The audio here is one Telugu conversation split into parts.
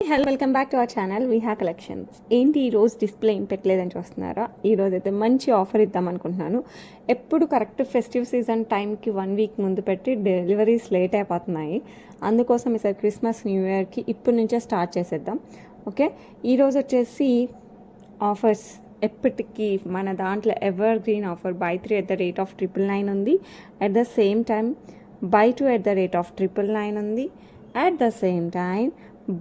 Hello welcome back to our channel Viha collections. ఏంటి ఈరోజు డిస్ప్లే ఏం పెట్టలేదని చూస్తున్నారా? ఈరోజు అయితే మంచి ఆఫర్ ఇద్దాం అనుకుంటున్నాను. ఎప్పుడు కరెక్ట్ ఫెస్టివ్ సీజన్ టైంకి 1 వీక్ ముందు పెట్టి డెలివరీస్ లేట్ అయిపోతున్నాయి. అందుకోసం ఈసారి క్రిస్మస్ న్యూ ఇయర్కి ఇప్పటి నుంచే స్టార్ట్ చేసేద్దాం. ఓకే, ఈరోజు వచ్చేసి ఆఫర్స్ ఎప్పటికీ మన దాంట్లో ever green offer buy 3 at the rate of 999 ఉంది. At the same time buy 2 at the rate of 999 ఉంది. At the same time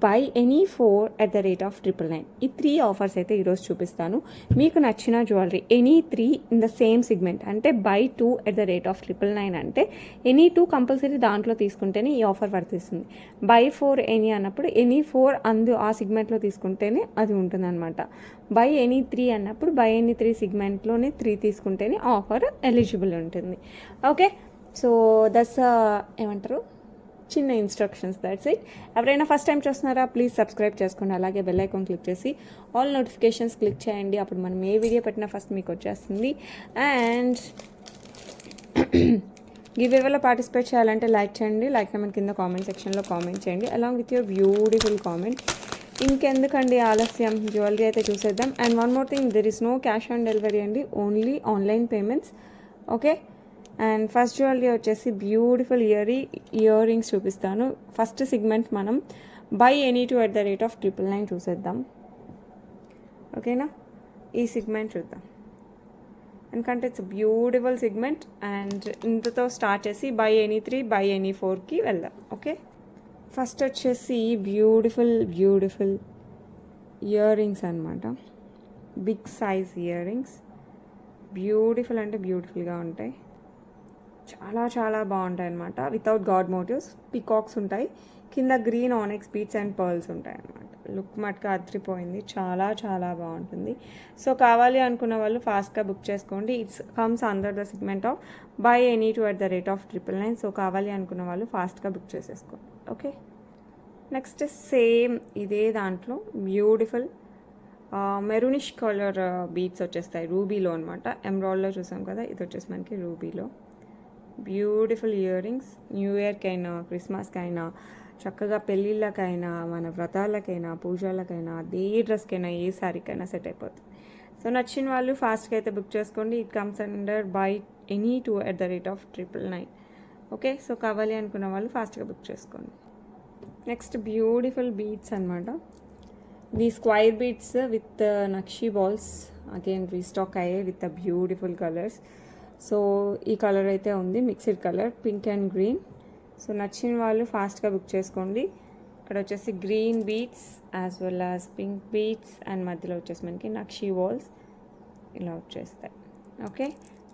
by any 4 at the rate of 999. ఈ 3 ఆఫర్స్ అయితే ఈరోజు చూపిస్తాను. మీకు నచ్చిన jewellery any 3 in the same segment అంటే by 2 at the rate of 999 అంటే ఎనీ 2 కంపల్సరీ దాంట్లో తీసుకుంటేనే ఈ ఆఫర్ వర్తిస్తుంది. బై 4 ఎనీ అన్నప్పుడు ఎనీ 4 ఆ సిగ్మెంట్లో తీసుకుంటేనే అది ఉంటుంది అనమాట. బై ఎనీ 3 అన్నప్పుడు బై ఎనీ 3 సిగ్మెంట్లోనే 3 తీసుకుంటేనే ఆఫర్ ఎలిజిబుల్ ఉంటుంది. ఓకే, సో దట్స్ ఏమంటారు చిన్న ఇన్స్ట్రక్షన్స్, దట్స్ ఇట్. ఎవరైనా ఫస్ట్ టైం చూస్తున్నారా ప్లీజ్ సబ్స్క్రైబ్ చేసుకోండి. అలాగే బెల్ ఐకాన్ క్లిక్ చేసి ఆల్ నోటిఫికేషన్స్ క్లిక్ చేయండి. అప్పుడు మనం ఏ వీడియో పెట్టినా ఫస్ట్ మీకు వచ్చేస్తుంది. అండ్ గివ్ ఏవేలో పార్టిసిపేట్ చేయాలంటే లైక్ చేయండి. లైక్ నెంబర్ కింద కామెంట్ సెక్షన్లో కామెంట్ చేయండి along with your beautiful comment. ఇంకెందుకండి ఆలస్యం, జ్యువెలరీ అయితే చూసేద్దాం. And one more thing, there is no cash on delivery అండి, only online payments. Okay, and first jewellery వచ్చేసి బ్యూటిఫుల్ ఇయర్ రింగ్స్ చూపిస్తాను. ఫస్ట్ సిగ్మెంట్ మనం by any 2 at the rate of 999 చూసేద్దాం. ఓకేనా, ఈ సిగ్మెంట్ చూద్దాం ఎందుకంటే ఇట్స్ బ్యూటిఫుల్ సిగ్మెంట్. అండ్ ఇంతతో స్టార్ట్ చేసి బై ఎనీ 3 బై ఎనీ 4కి వెళ్దాం. ఓకే, ఫస్ట్ వచ్చేసి బ్యూటిఫుల్ ఇయర్ రింగ్స్ అనమాట. Big size earrings, beautiful అంటే బ్యూటిఫుల్గా ఉంటాయి. చాలా బాగుంటాయి అనమాట. వితౌట్ గాడ్ మోటివ్స్, పికాక్స్ ఉంటాయి. కింద గ్రీన్ ఆనెక్స్ బీట్స్ అండ్ పర్ల్స్ ఉంటాయి అనమాట. లుక్ మటుగా అదిరిపోయింది, చాలా బాగుంటుంది. సో కావాలి అనుకున్న వాళ్ళు ఫాస్ట్గా బుక్ చేసుకోండి. It's comes under the segment of by any 2 at the rate of 999. So కావాలి అనుకున్న వాళ్ళు ఫాస్ట్గా బుక్ చేసేసుకోండి. ఓకే, నెక్స్ట్ సేమ్ ఇదే దాంట్లో బ్యూటిఫుల్ మెరూనిష్ కలర్ బీట్స్ వచ్చేస్తాయి రూబీలో అనమాట. ఎమరాల్డ్లో చూసాం కదా, ఇది వచ్చేసి మనకి రూబీలో. బ్యూటిఫుల్ ఇయర్ రింగ్స్ న్యూ ఇయర్కైనా క్రిస్మస్కైనా చక్కగా పెళ్ళిళ్ళకైనా మన వ్రతాలకైనా పూజలకైనా ఏ డ్రెస్కైనా ఏ శారీకైనా సెట్ అయిపోతుంది. సో నచ్చిన వాళ్ళు ఫాస్ట్గా అయితే బుక్ చేసుకోండి. It comes under buy any 2 at the rate of 999. Okay, so కావాలి అనుకున్న వాళ్ళు ఫాస్ట్గా బుక్ చేసుకోండి. నెక్స్ట్ బ్యూటిఫుల్ బీడ్స్ అనమాట. The square beads with nakshi balls again restock అయ్యాయి with the beautiful colours. So ఈ కలర్ అయితే ఉంది, mixed colour pink and green. So నచ్చిన వాళ్ళు ఫాస్ట్గా బుక్ చేసుకోండి. ఇక్కడ వచ్చేసి green beads as well as pink beads and మధ్యలో వచ్చేసి మనకి నక్షీ వాల్స్ ఇలా వచ్చేస్తాయి. ఓకే,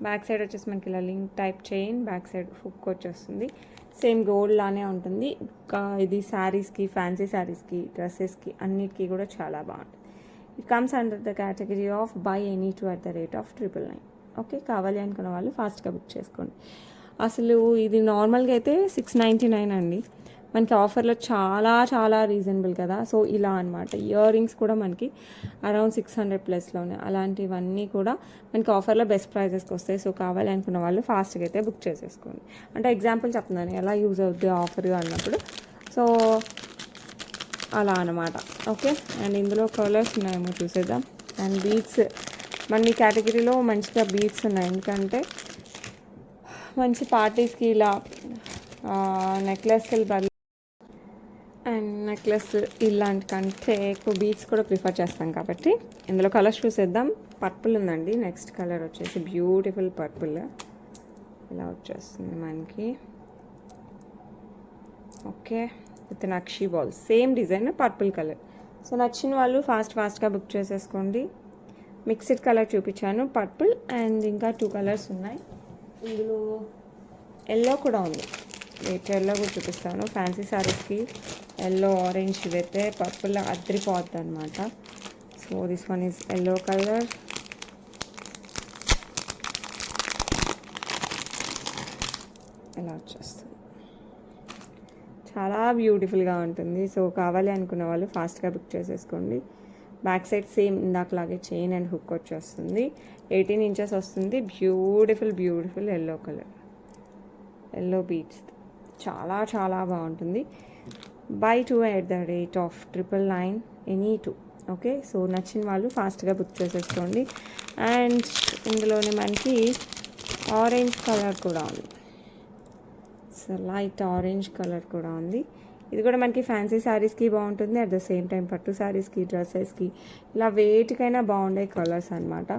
బ్యాక్ సైడ్ వచ్చేసి మనకి ఇలా link type chain, back side hook వచ్చేస్తుంది. సేమ్ గోల్డ్ లానే ఉంటుంది. ఇది శారీస్కి, ఫ్యాన్సీ శారీస్కి, డ్రెస్సెస్కి అన్నిటికీ కూడా చాలా బాగుంటుంది. It comes under the category of by any 2 at the rate of 999. Okay, కావాలి అనుకున్న వాళ్ళు ఫాస్ట్గా బుక్ చేసుకోండి. అసలు ఇది నార్మల్గా అయితే 699 అండి, మనకి ఆఫర్లో చాలా రీజనబుల్ కదా. సో ఇలా అనమాట. ఇయర్ రింగ్స్ కూడా మనకి అరౌండ్ 600+లోనే, అలాంటివన్నీ కూడా మనకి ఆఫర్లో బెస్ట్ ప్రైజెస్కి వస్తాయి. సో కావాలి అనుకున్న వాళ్ళు ఫాస్ట్గా అయితే బుక్ చేసేసుకోండి. అంటే ఎగ్జాంపుల్ చెప్తున్నాను ఎలా యూజ్ అవుద్ది ఆఫర్ అన్నప్పుడు. సో అలా అనమాట. ఓకే, అండ్ ఇందులో కలర్స్ ఉన్నాయేమో చూసేద్దాం. అండ్ బీడ్స్ మన ఈ కేటగిరీలో మంచిగా బీడ్స్ ఉన్నాయి, ఎందుకంటే మంచి పార్టీస్కి ఇలా నెక్లెస్ అండ్ నెక్లెస్ ఇలాంటి కంటే ఎక్కువ బీడ్స్ కూడా ప్రిఫర్ చేస్తాం కాబట్టి ఇందులో కలర్స్ చూసేద్దాం. పర్పుల్ ఉందండి. నెక్స్ట్ కలర్ వచ్చేసి బ్యూటిఫుల్ పర్పుల్ ఇలా వచ్చేస్తుంది మనకి. Okay, with nakshi balls, same design purple colour. So నచ్చిన వాళ్ళు ఫాస్ట్గా బుక్ చేసేసుకోండి. మిక్స్డ్ కలర్ చూపించాను, పర్పుల్ అండ్ ఇంకా 2 కలర్స్ ఉన్నాయి. ఇందులో ఎల్లో కూడా ఉంది. ఎల్లో కూడా చూపిస్తాను. ఫ్యాన్సీ శారీస్కి ఎల్లో, ఆరెంజ్ ఇవైతే పర్పుల్ అదిరిపోద్ది అనమాట. So this one is yellow colour. ఇలా వచ్చేస్తుంది, చాలా బ్యూటిఫుల్గా ఉంటుంది. సో కావాలి అనుకున్న వాళ్ళు ఫాస్ట్గా బుక్ చేసేసుకోండి. బ్యాక్ సైడ్ సేమ్ ఇందాకలాగే చైన్ అండ్ హుక్ వచ్చేస్తుంది. 18 inches వస్తుంది. Beautiful yellow colour, yellow beads చాలా బాగుంటుంది. Buy 2 at the rate of 999 any 2. Okay, so నచ్చిన వాళ్ళు ఫాస్ట్గా బుక్ చేసేసుకోండి. అండ్ ఇందులోనే మనకి ఆరెంజ్ కలర్ కూడా ఉంది. సో లైట్ ఆరెంజ్ కలర్ కూడా ఉంది. ఇది కూడా మనకి ఫ్యాన్సీ శారీస్కి బాగుంటుంది, అట్ ద సేమ్ టైం పట్టు శారీస్కి, డ్రెస్సెస్కి, ఇలా వేటికైనా బాగుండే కలర్స్ అనమాట.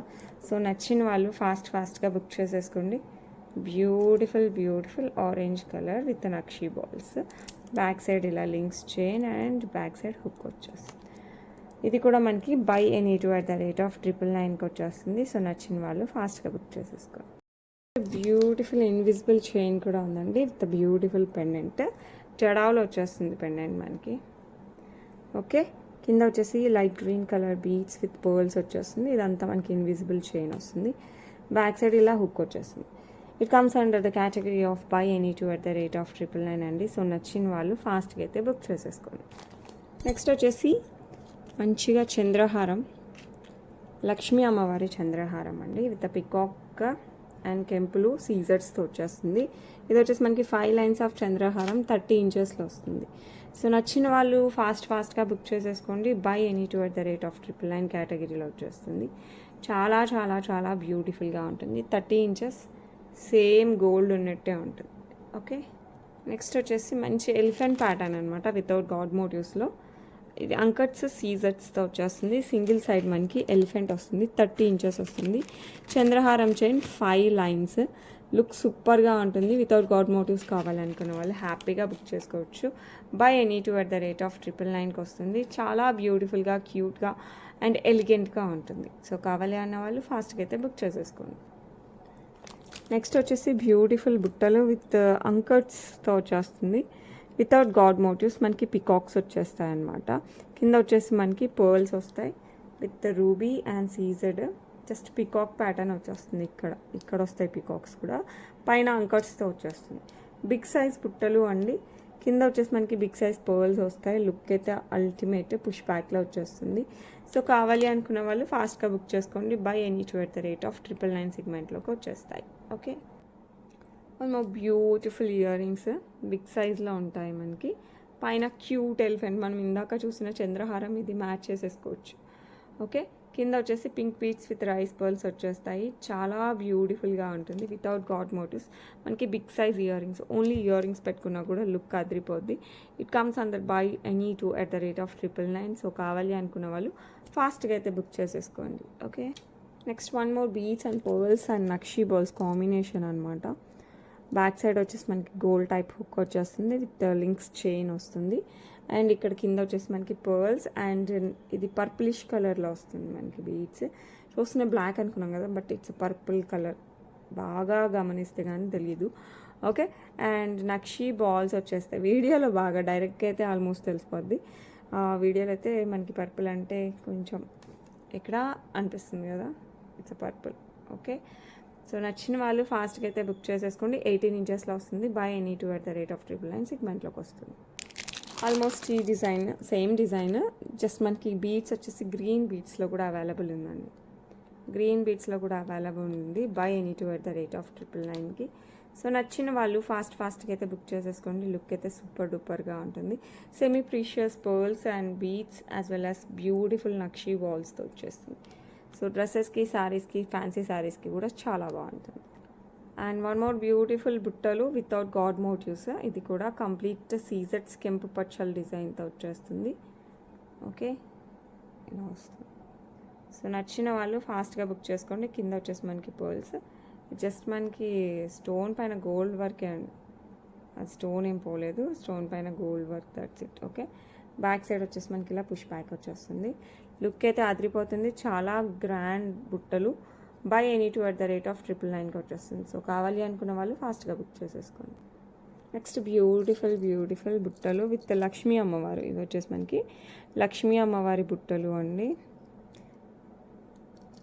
సో నచ్చిన వాళ్ళు ఫాస్ట్గా బుక్ చేసేసుకోండి. Beautiful orange colour with nakshi balls. Back side ఇలా links chain and back side hook వచ్చేస్తుంది. ఇది కూడా మనకి by any 2 at the rate of 999కి వచ్చేస్తుంది. సో నచ్చిన వాళ్ళు ఫాస్ట్గా బుక్ చేసేసుకోండి. బ్యూటిఫుల్ ఇన్విజిబుల్ చైన్ కూడా ఉందండి విత్ బ్యూటిఫుల్ పెండెంట్. జడావులో వచ్చేస్తుంది పెండెంట్ మనకి. ఓకే, కింద వచ్చేసి light green colour beads with pearls వచ్చేస్తుంది. ఇదంతా మనకి ఇన్విజిబుల్ చైన్ వస్తుంది. బ్యాక్ సైడ్ ఇలా హుక్ వచ్చేస్తుంది. It comes under the category of by any 2 at the rate of 999 అండి. సో నచ్చిన వాళ్ళు ఫాస్ట్గా అయితే బుక్ చేసేసుకోండి. నెక్స్ట్ వచ్చేసి మంచిగా చంద్రహారం, లక్ష్మీ అమ్మవారి చంద్రహారం అండి విత్ పికాక్ అండ్ కెంపులు సీజర్స్తో వచ్చేస్తుంది. ఇది వచ్చేసి మనకి 5 లైన్స్ ఆఫ్ చంద్రహారం 30 ఇంచెస్లో వస్తుంది. సో నచ్చిన వాళ్ళు ఫాస్ట్గా బుక్ చేసేసుకోండి. Buy any 2 at the rate of 999 కేటగిరీలో వచ్చేస్తుంది. చాలా బ్యూటిఫుల్గా ఉంటుంది. 30 ఇంచెస్ సేమ్ గోల్డ్ ఉన్నట్టే ఉంటుంది. ఓకే, నెక్స్ట్ వచ్చేసి మంచి ఎలిఫెంట్ ప్యాటర్న్ అనమాట వితౌట్ గాడ్ మోటివ్స్లో. ఇది అంకట్స్ సీజర్స్తో వచ్చేస్తుంది. సింగిల్ సైడ్ మనకి ఎలిఫెంట్ వస్తుంది. 30 ఇంచెస్ వస్తుంది. చంద్రహారం చైన్ 5 లైన్స్. లుక్ సూపర్గా ఉంటుంది. వితౌట్ గాడ్ మోటివ్స్ కావాలనుకున్న వాళ్ళు హ్యాపీగా బుక్ చేసుకోవచ్చు. Buy any 2 at the rate of 999కి వస్తుంది. చాలా బ్యూటిఫుల్గా, క్యూట్గా అండ్ ఎలిగెంట్గా ఉంటుంది. సో కావాలి అన్న వాళ్ళు ఫాస్ట్గా అయితే బుక్ చేసేసుకోండి. నెక్స్ట్ వచ్చేసి బ్యూటిఫుల్ బుట్టలు విత్ అంకట్స్తో వచ్చేస్తుంది. వితౌట్ గాడ్ మోటివ్స్ మనకి పికాక్స్ వచ్చేస్తాయి అన్నమాట. కింద వచ్చేసి మనకి పర్ల్స్ వస్తాయి with ruby and CZ. Just peacock pattern వచ్చేస్తుంది. ఇక్కడ వస్తాయి పికాక్స్ కూడా. పైన అంకట్స్తో వచ్చేస్తుంది. బిగ్ సైజ్ బుట్టలు అండి. కింద వచ్చేసి మనకి బిగ్ సైజ్ పర్ల్స్ వస్తాయి. లుక్ అయితే అల్టిమేట్ పుష్ బ్యాక్లో వచ్చేస్తుంది. సో కావాలి అనుకున్న వాళ్ళు ఫాస్ట్గా బుక్ చేసుకోండి. By any 2 at the rate of 999 సెగ్మెంట్లోకి వచ్చేస్తాయి. Okay, beautiful earrings big సైజ్లో ఉంటాయి మనకి. పైన క్యూట్ ఎలిఫెంట్, మనం ఇందాక చూసిన చంద్రహారం ఇది మ్యాచ్ చేసేసుకోవచ్చు. ఓకే, కింద వచ్చేసి pink beads with rice pearls వచ్చేస్తాయి. చాలా బ్యూటిఫుల్గా ఉంటుంది వితౌట్ గాడ్ మోటివ్స్. మనకి big size earrings, only earrings పెట్టుకున్నా కూడా లుక్ అదిరిపోద్ది. It comes under buy any 2 at the rate of 999. So కావాలి అనుకున్న వాళ్ళు ఫాస్ట్గా అయితే బుక్ చేసేసుకోండి. Okay, next one more beads and pearls and nakshi balls combination అనమాట. బ్యాక్ సైడ్ వచ్చేసి మనకి గోల్డ్ టైప్ హుక్ వచ్చేస్తుంది విత్ లింక్స్ చైన్ వస్తుంది. అండ్ ఇక్కడ కింద వచ్చేసి మనకి పర్ల్స్ అండ్ ఇది పర్పులిష్ కలర్లో వస్తుంది మనకి బీడ్స్. చూస్తున్న బ్లాక్ అనుకున్నాం కదా, బట్ ఇట్స్ పర్పుల్ కలర్. బాగా గమనిస్తే కానీ తెలియదు. ఓకే, అండ్ నక్షి బాల్స్ వచ్చేస్తాయి. వీడియోలో బాగా డైరెక్ట్గా అయితే ఆల్మోస్ట్ తెలిసిపోద్ది. వీడియోలో అయితే మనకి పర్పుల్ అంటే కొంచెం ఎక్కడ అనిపిస్తుంది కదా, ఇట్స్ పర్పుల్. ఓకే, సో నచ్చిన వాళ్ళు ఫాస్ట్గా అయితే బుక్ చేసేసుకోండి. 18 ఇంచెస్లో వస్తుంది. By any 2 at the rate of 999 సెగ్మెంట్లోకి వస్తుంది. ఆల్మోస్ట్ ఈ డిజైన్ సేమ్ డిజైన్, జస్ట్ మనకి బీడ్స్ వచ్చేసి గ్రీన్ బీడ్స్లో కూడా అవైలబుల్ ఉందండి. గ్రీన్ బీడ్స్లో కూడా అవైలబుల్ ఉంది. Buy any 2 at the rate of 999కి. సో నచ్చిన వాళ్ళు ఫాస్ట్గా అయితే బుక్ చేసేసుకోండి. లుక్ అయితే సూపర్ డూపర్గా ఉంటుంది. Semi precious pearls and beads as well as beautiful nakshi వాల్స్తో వచ్చేస్తుంది. సో డ్రెస్సెస్కి, శారీస్కి, ఫ్యాన్సీ శారీస్కి కూడా చాలా బాగుంటుంది. అండ్ వన్ మోర్ బ్యూటిఫుల్ బుట్టలు వితౌట్ గాడ్ మోటివ్స్. ఇది కూడా కంప్లీట్ సీజెట్స్ కెంపు పచ్చల్ డిజైన్తో వచ్చేస్తుంది. ఓకే, ఇలా వస్తుంది. సో నచ్చిన వాళ్ళు ఫాస్ట్గా బుక్ చేసుకోండి. కింద వచ్చేసి మనకి పర్ల్స్, జస్ట్ మనకి స్టోన్ పైన గోల్డ్ వర్కే అండి. అది స్టోన్ ఏం పోలేదు, స్టోన్ పైన gold work, that's it. Okay, back side వచ్చేసి మనకి ఇలా పుష్ బ్యాక్ వచ్చేస్తుంది. లుక్ అయితే అదిరిపోతుంది. చాలా గ్రాండ్ బుట్టలు. Buy any 2 at the rate of 999కి వచ్చేస్తుంది. సో కావాలి అనుకున్న వాళ్ళు ఫాస్ట్గా బుక్ చేసేసుకోండి. నెక్స్ట్ బ్యూటిఫుల్ బుట్టలు విత్ లక్ష్మీ అమ్మవారు. ఇది వచ్చేసి మనకి లక్ష్మీ అమ్మవారి బుట్టలు అండి.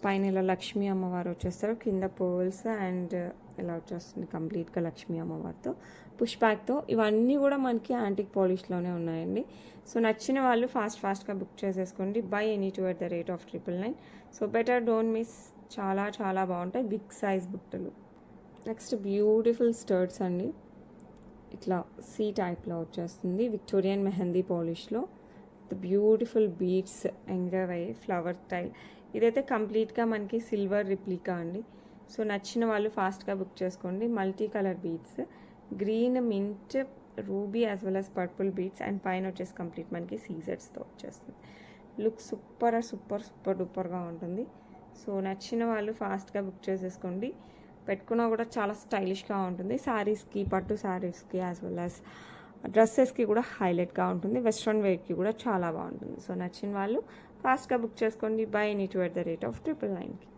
పైన ఇలా లక్ష్మీ అమ్మవారు వచ్చేస్తారు. కింద పర్ల్స్ అండ్ ఇలా వచ్చేస్తుంది కంప్లీట్గా లక్ష్మీ అమ్మవారితో పుష్ బ్యాక్తో. ఇవన్నీ కూడా మనకి యాంటిక్ పాలిష్లోనే ఉన్నాయండి. సో నచ్చిన వాళ్ళు ఫాస్ట్గా బుక్ చేసేసుకోండి. Buy any 2 at the rate of 999. So better don't miss. చాలా బాగుంటాయి బిగ్ సైజ్ బుట్టలు. నెక్స్ట్ బ్యూటిఫుల్ స్టర్ట్స్ అండి. ఇట్లా సీ టైప్లో వచ్చేస్తుంది, విక్టోరియన్ మెహందీ పాలిష్లో బ్యూటిఫుల్ బీడ్స్ ఎంగ్రేవ్ అయ్యి ఫ్లవర్ స్టైల్. ఇదైతే కంప్లీట్గా మనకి సిల్వర్ రిప్లికా అండి. సో నచ్చిన వాళ్ళు ఫాస్ట్గా బుక్ చేసుకోండి. Multi colour beads, green, mint, ruby as well as purple beads and పైన వచ్చేసి కంప్లీట్ మనకి సీజర్స్తో వచ్చేస్తుంది. లుక్ సూపర్ సూపర్ సూపర్ డూపర్గా ఉంటుంది. సో నచ్చిన వాళ్ళు ఫాస్ట్గా బుక్ చేసేసుకోండి. పెట్టుకున్నా కూడా చాలా స్టైలిష్గా ఉంటుంది. శారీస్కి, పట్టు శారీస్కి యాజ్ వెల్ యాజ్ డ్రెస్సెస్కి కూడా హైలైట్గా ఉంటుంది. వెస్ట్రన్ వేర్కి కూడా చాలా బాగుంటుంది. సో నచ్చిన వాళ్ళు ఫాస్ట్గా బుక్ చేసుకోండి. బై ఎనీ2 @999కి.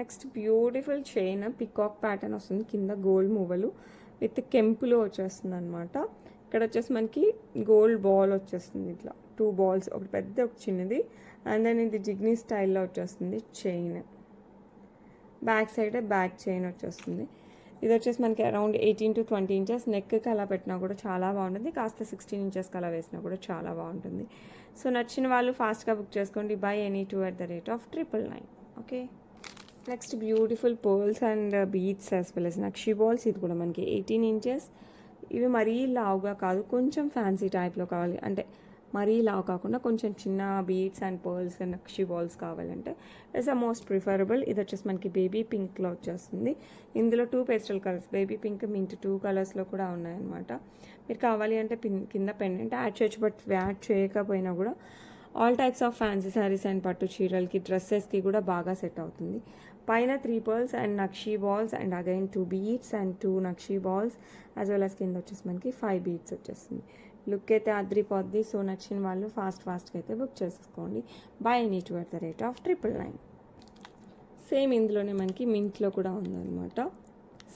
Next beautiful chain peacock pattern వస్తుంది. కింద గోల్డ్ మువ్వలు విత్ కెంపులు వచ్చేస్తుంది అనమాట. ఇక్కడ వచ్చేసి మనకి గోల్డ్ బాల్ వచ్చేస్తుంది. ఇట్లా 2 బాల్స్, ఒకటి పెద్ద ఒక చిన్నది. అండ్ దెన్ ఇది జిగ్నీ స్టైల్లో వచ్చేస్తుంది chain. Back side back chain వచ్చేస్తుంది. ఇది వచ్చేసి మనకి అరౌండ్ 18 to 20 ఇంచెస్. నెక్కి అలా పెట్టినా కూడా చాలా బాగుంటుంది. కాస్త 16 ఇంచెస్కి అలా వేసినా కూడా చాలా బాగుంటుంది. సో నచ్చిన వాళ్ళు ఫాస్ట్గా బుక్ చేసుకోండి. Buy any two @999. Okay. Next beautiful pearls and beads as well as nakshi balls. ఇది కూడా మనకి 18 ఇంచెస్. ఇవి మరీ లావుగా కాదు, కొంచెం ఫ్యాన్సీ టైప్లో కావాలి అంటే మరీ లావు కాకుండా కొంచెం చిన్న beads and pearls and nakshi balls కావాలంటే ఇట్స్ ద మోస్ట్ ప్రిఫరబుల్. ఇది వచ్చేసి మనకి బేబీ పింక్లో వచ్చేస్తుంది. ఇందులో 2 pastel colours, baby pink, mint 2 కలర్స్లో కూడా ఉన్నాయన్నమాట. మీరు కావాలి అంటే కింద పెండెంట్ యాడ్ చేయొచ్చు, బట్ యాడ్ చేయకపోయినా కూడా all types of fancy saris and పట్టు చీరలకి, డ్రెస్సెస్కి కూడా బాగా సెట్ అవుతుంది. పైన 3 pearls and nakshi balls and again 2 beads and 2 nakshi balls as well as కింద వచ్చేసి మనకి 5 బీడ్స్ వచ్చేస్తుంది. లుక్ అయితే అద్రిపోద్ది. సో నచ్చిన వాళ్ళు ఫాస్ట్గా అయితే బుక్ చేసుకోండి. Buy any two @999. సేమ్ ఇందులోనే మనకి మింట్లో కూడా ఉందన్నమాట.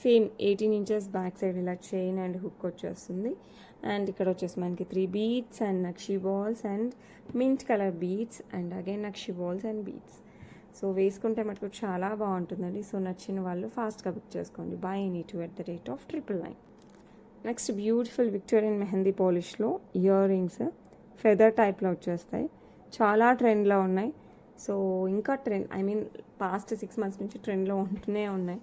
సేమ్ 18 ఇంచెస్ బ్యాక్ సైడ్ ఇలా చైన్ అండ్ హుక్ వచ్చేస్తుంది. అండ్ ఇక్కడ వచ్చేసి మనకి 3 beads and nakshi balls and mint colour beads and again nakshi balls and beads. So వేసుకుంటే మటుకు చాలా బాగుంటుందండి. సో నచ్చిన వాళ్ళు ఫాస్ట్గా బుక్ చేసుకోండి. Buy any two @999. Next beautiful Victorian mehndi పాలిష్లో ఇయర్ రింగ్స్ ఫెదర్ టైప్లో వచ్చేస్తాయి. చాలా ట్రెండ్లో ఉన్నాయి. సో ఇంకా పాస్ట్ 6 months నుంచి ట్రెండ్లో ఉంటూనే ఉన్నాయి.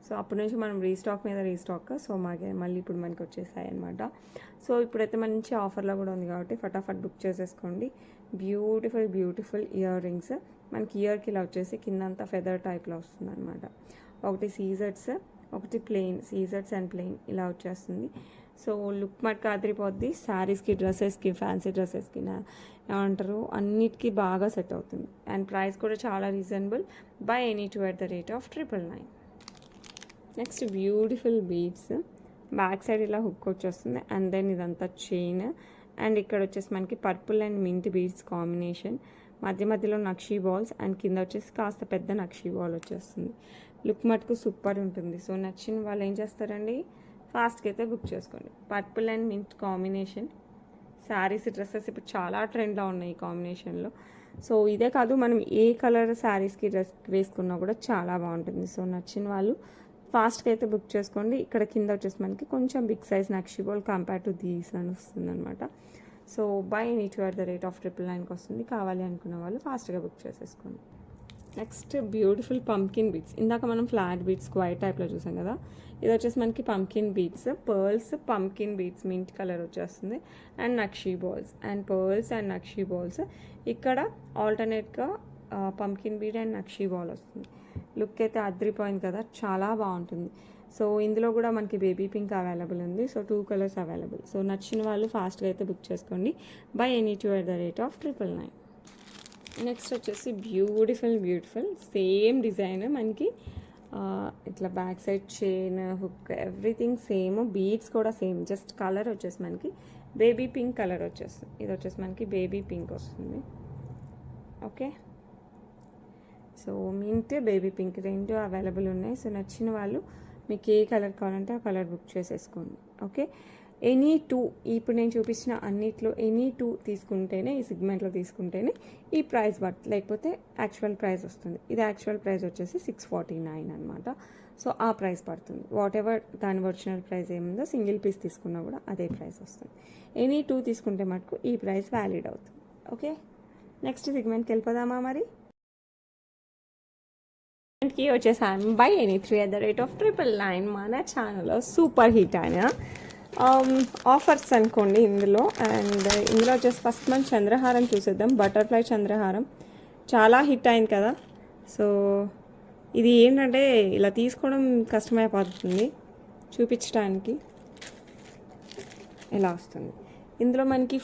సో అప్పటి నుంచి మనం రీస్టాక్ మీద రీస్టాక్. సో మళ్ళీ ఇప్పుడు మనకి వచ్చేసాయి అనమాట. సో ఇప్పుడైతే మంచి ఆఫర్లో కూడా ఉంది కాబట్టి ఫటాఫట్ బుక్ చేసేసుకోండి. Beautiful ear rings. మనకి ఇయర్కి ఇలా వచ్చేసి కిందంతా ఫెదర్ టైప్లో వస్తుంది అనమాట. ఒకటి సీజర్స్, ఒకటి ప్లెయిన్, సీజర్స్ అండ్ ప్లెయిన్ ఇలా వచ్చేస్తుంది. సో లుక్ మటుకు అదిరిపోద్ది. శారీస్కి, డ్రెస్సెస్కి, ఫ్యాన్సీ డ్రెస్సెస్కి ఏమంటారు అన్నిటికీ బాగా సెట్ అవుతుంది. అండ్ ప్రైస్ కూడా చాలా reasonable. Buy any two @999. Next beautiful beads. Back side ఇలా హుక్ వచ్చేస్తుంది అండ్ దెన్ ఇదంతా చైన్. అండ్ ఇక్కడ వచ్చేసి మనకి purple and mint beads combination. మధ్యలో నక్షి బాల్స్ అండ్ కింద వచ్చేసి కాస్త పెద్ద నక్షి బాల్ వచ్చేస్తుంది. లుక్ మటుకు సూపర్ ఉంటుంది. సో నచ్చిన వాళ్ళు ఏం చేస్తారండి, ఫాస్ట్గా అయితే బుక్ చేసుకోండి. పర్పుల్ అండ్ మింట్ కాంబినేషన్ శారీస్, డ్రెస్సెస్ ఇప్పుడు చాలా ట్రెండ్లో ఉన్నాయి ఈ కాంబినేషన్లో. సో ఇదే కాదు, మనం ఏ కలర్ శారీస్కి డ్రెస్ వేసుకున్నా కూడా చాలా బాగుంటుంది. సో నచ్చిన వాళ్ళు ఫాస్ట్గా అయితే బుక్ చేసుకోండి. ఇక్కడ కింద వచ్చేసి మనకి కొంచెం బిగ్ సైజ్ నక్షి బాల్ కంపేర్ టు దీస్ అని వస్తుంది అనమాట. సో బై ఎనీ2 @999కి వస్తుంది. కావాలి అనుకున్న వాళ్ళు ఫాస్ట్గా బుక్ చేసేసుకోండి. Next beautiful pumpkin beads. ఇందాక మనం ఫ్లాట్ బీడ్స్ వైట్ టైప్లో చూసాం కదా, ఇది వచ్చేసి మనకి pumpkin beads, pearls, pumpkin beads mint colour వచ్చేస్తుంది and nakshi balls and pearls and nakshi balls. ఇక్కడ ఆల్టర్నేట్గా pumpkin bead and nakshi ball వస్తుంది. లుక్ అయితే అద్రిపోయింది కదా, చాలా బాగుంటుంది. సో ఇందులో కూడా మనకి బేబీ పింక్ అవైలబుల్ ఉంది. So 2 colours available. సో నచ్చిన వాళ్ళు ఫాస్ట్గా అయితే బుక్ చేసుకోండి. Buy any two @999. నెక్స్ట్ వచ్చేసి బ్యూటిఫుల్ సేమ్ డిజైన్ మనకి ఇట్లా back side chain, hook, everything same. Beads కూడా సేమ్, జస్ట్ కలర్ వచ్చేసి మనకి బేబీ పింక్ కలర్ వచ్చేస్తుంది. ఇది వచ్చేసి మనకి బేబీ పింక్ వస్తుంది. Okay. So mint, baby pink 2 available ఉన్నాయి. సో నచ్చిన వాళ్ళు మీకు ఏ కలర్ కావాలంటే ఆ కలర్ బుక్ చేసేసుకోండి. ఓకే. ఎనీ 2 ఇప్పుడు నేను చూపించిన అన్నిట్లో ఎనీ 2 తీసుకుంటేనే, ఈ సిగ్మెంట్లో తీసుకుంటేనే ఈ ప్రైస్ లేకపోతే యాక్చువల్ ప్రైస్ వస్తుంది. ఇది యాక్చువల్ ప్రైస్ వచ్చేసి 649 అనమాట. సో ఆ ప్రైస్ పడుతుంది. వాట్ ఎవర్ దాని ఒరిజినల్ ప్రైస్ ఏముందో సింగిల్ పీస్ తీసుకున్నా కూడా అదే ప్రైస్ వస్తుంది. ఎనీ 2 తీసుకుంటే మటుకు ఈ ప్రైస్ వ్యాలిడ్ అవుతుంది. ఓకే. నెక్స్ట్ సిగ్మెంట్కి వెళ్ళిపోదామా మరి. కి వచ్చేసాను. బై ఎనీ3 @999 మన ఛానల్లో సూపర్ హిట్ అయిన ఆఫర్స్ అనుకోండి ఇందులో. అండ్ ఇందులో వచ్చేసి ఫస్ట్ మనం చంద్రహారం చూసేద్దాం. బటర్ఫ్లై చంద్రహారం చాలా హిట్ అయింది కదా. సో ఇది ఏంటంటే ఇలా తీసుకోవడం కష్టమైపోతుంది చూపించడానికి. ఇలా వస్తుంది. ఇందులో మనకి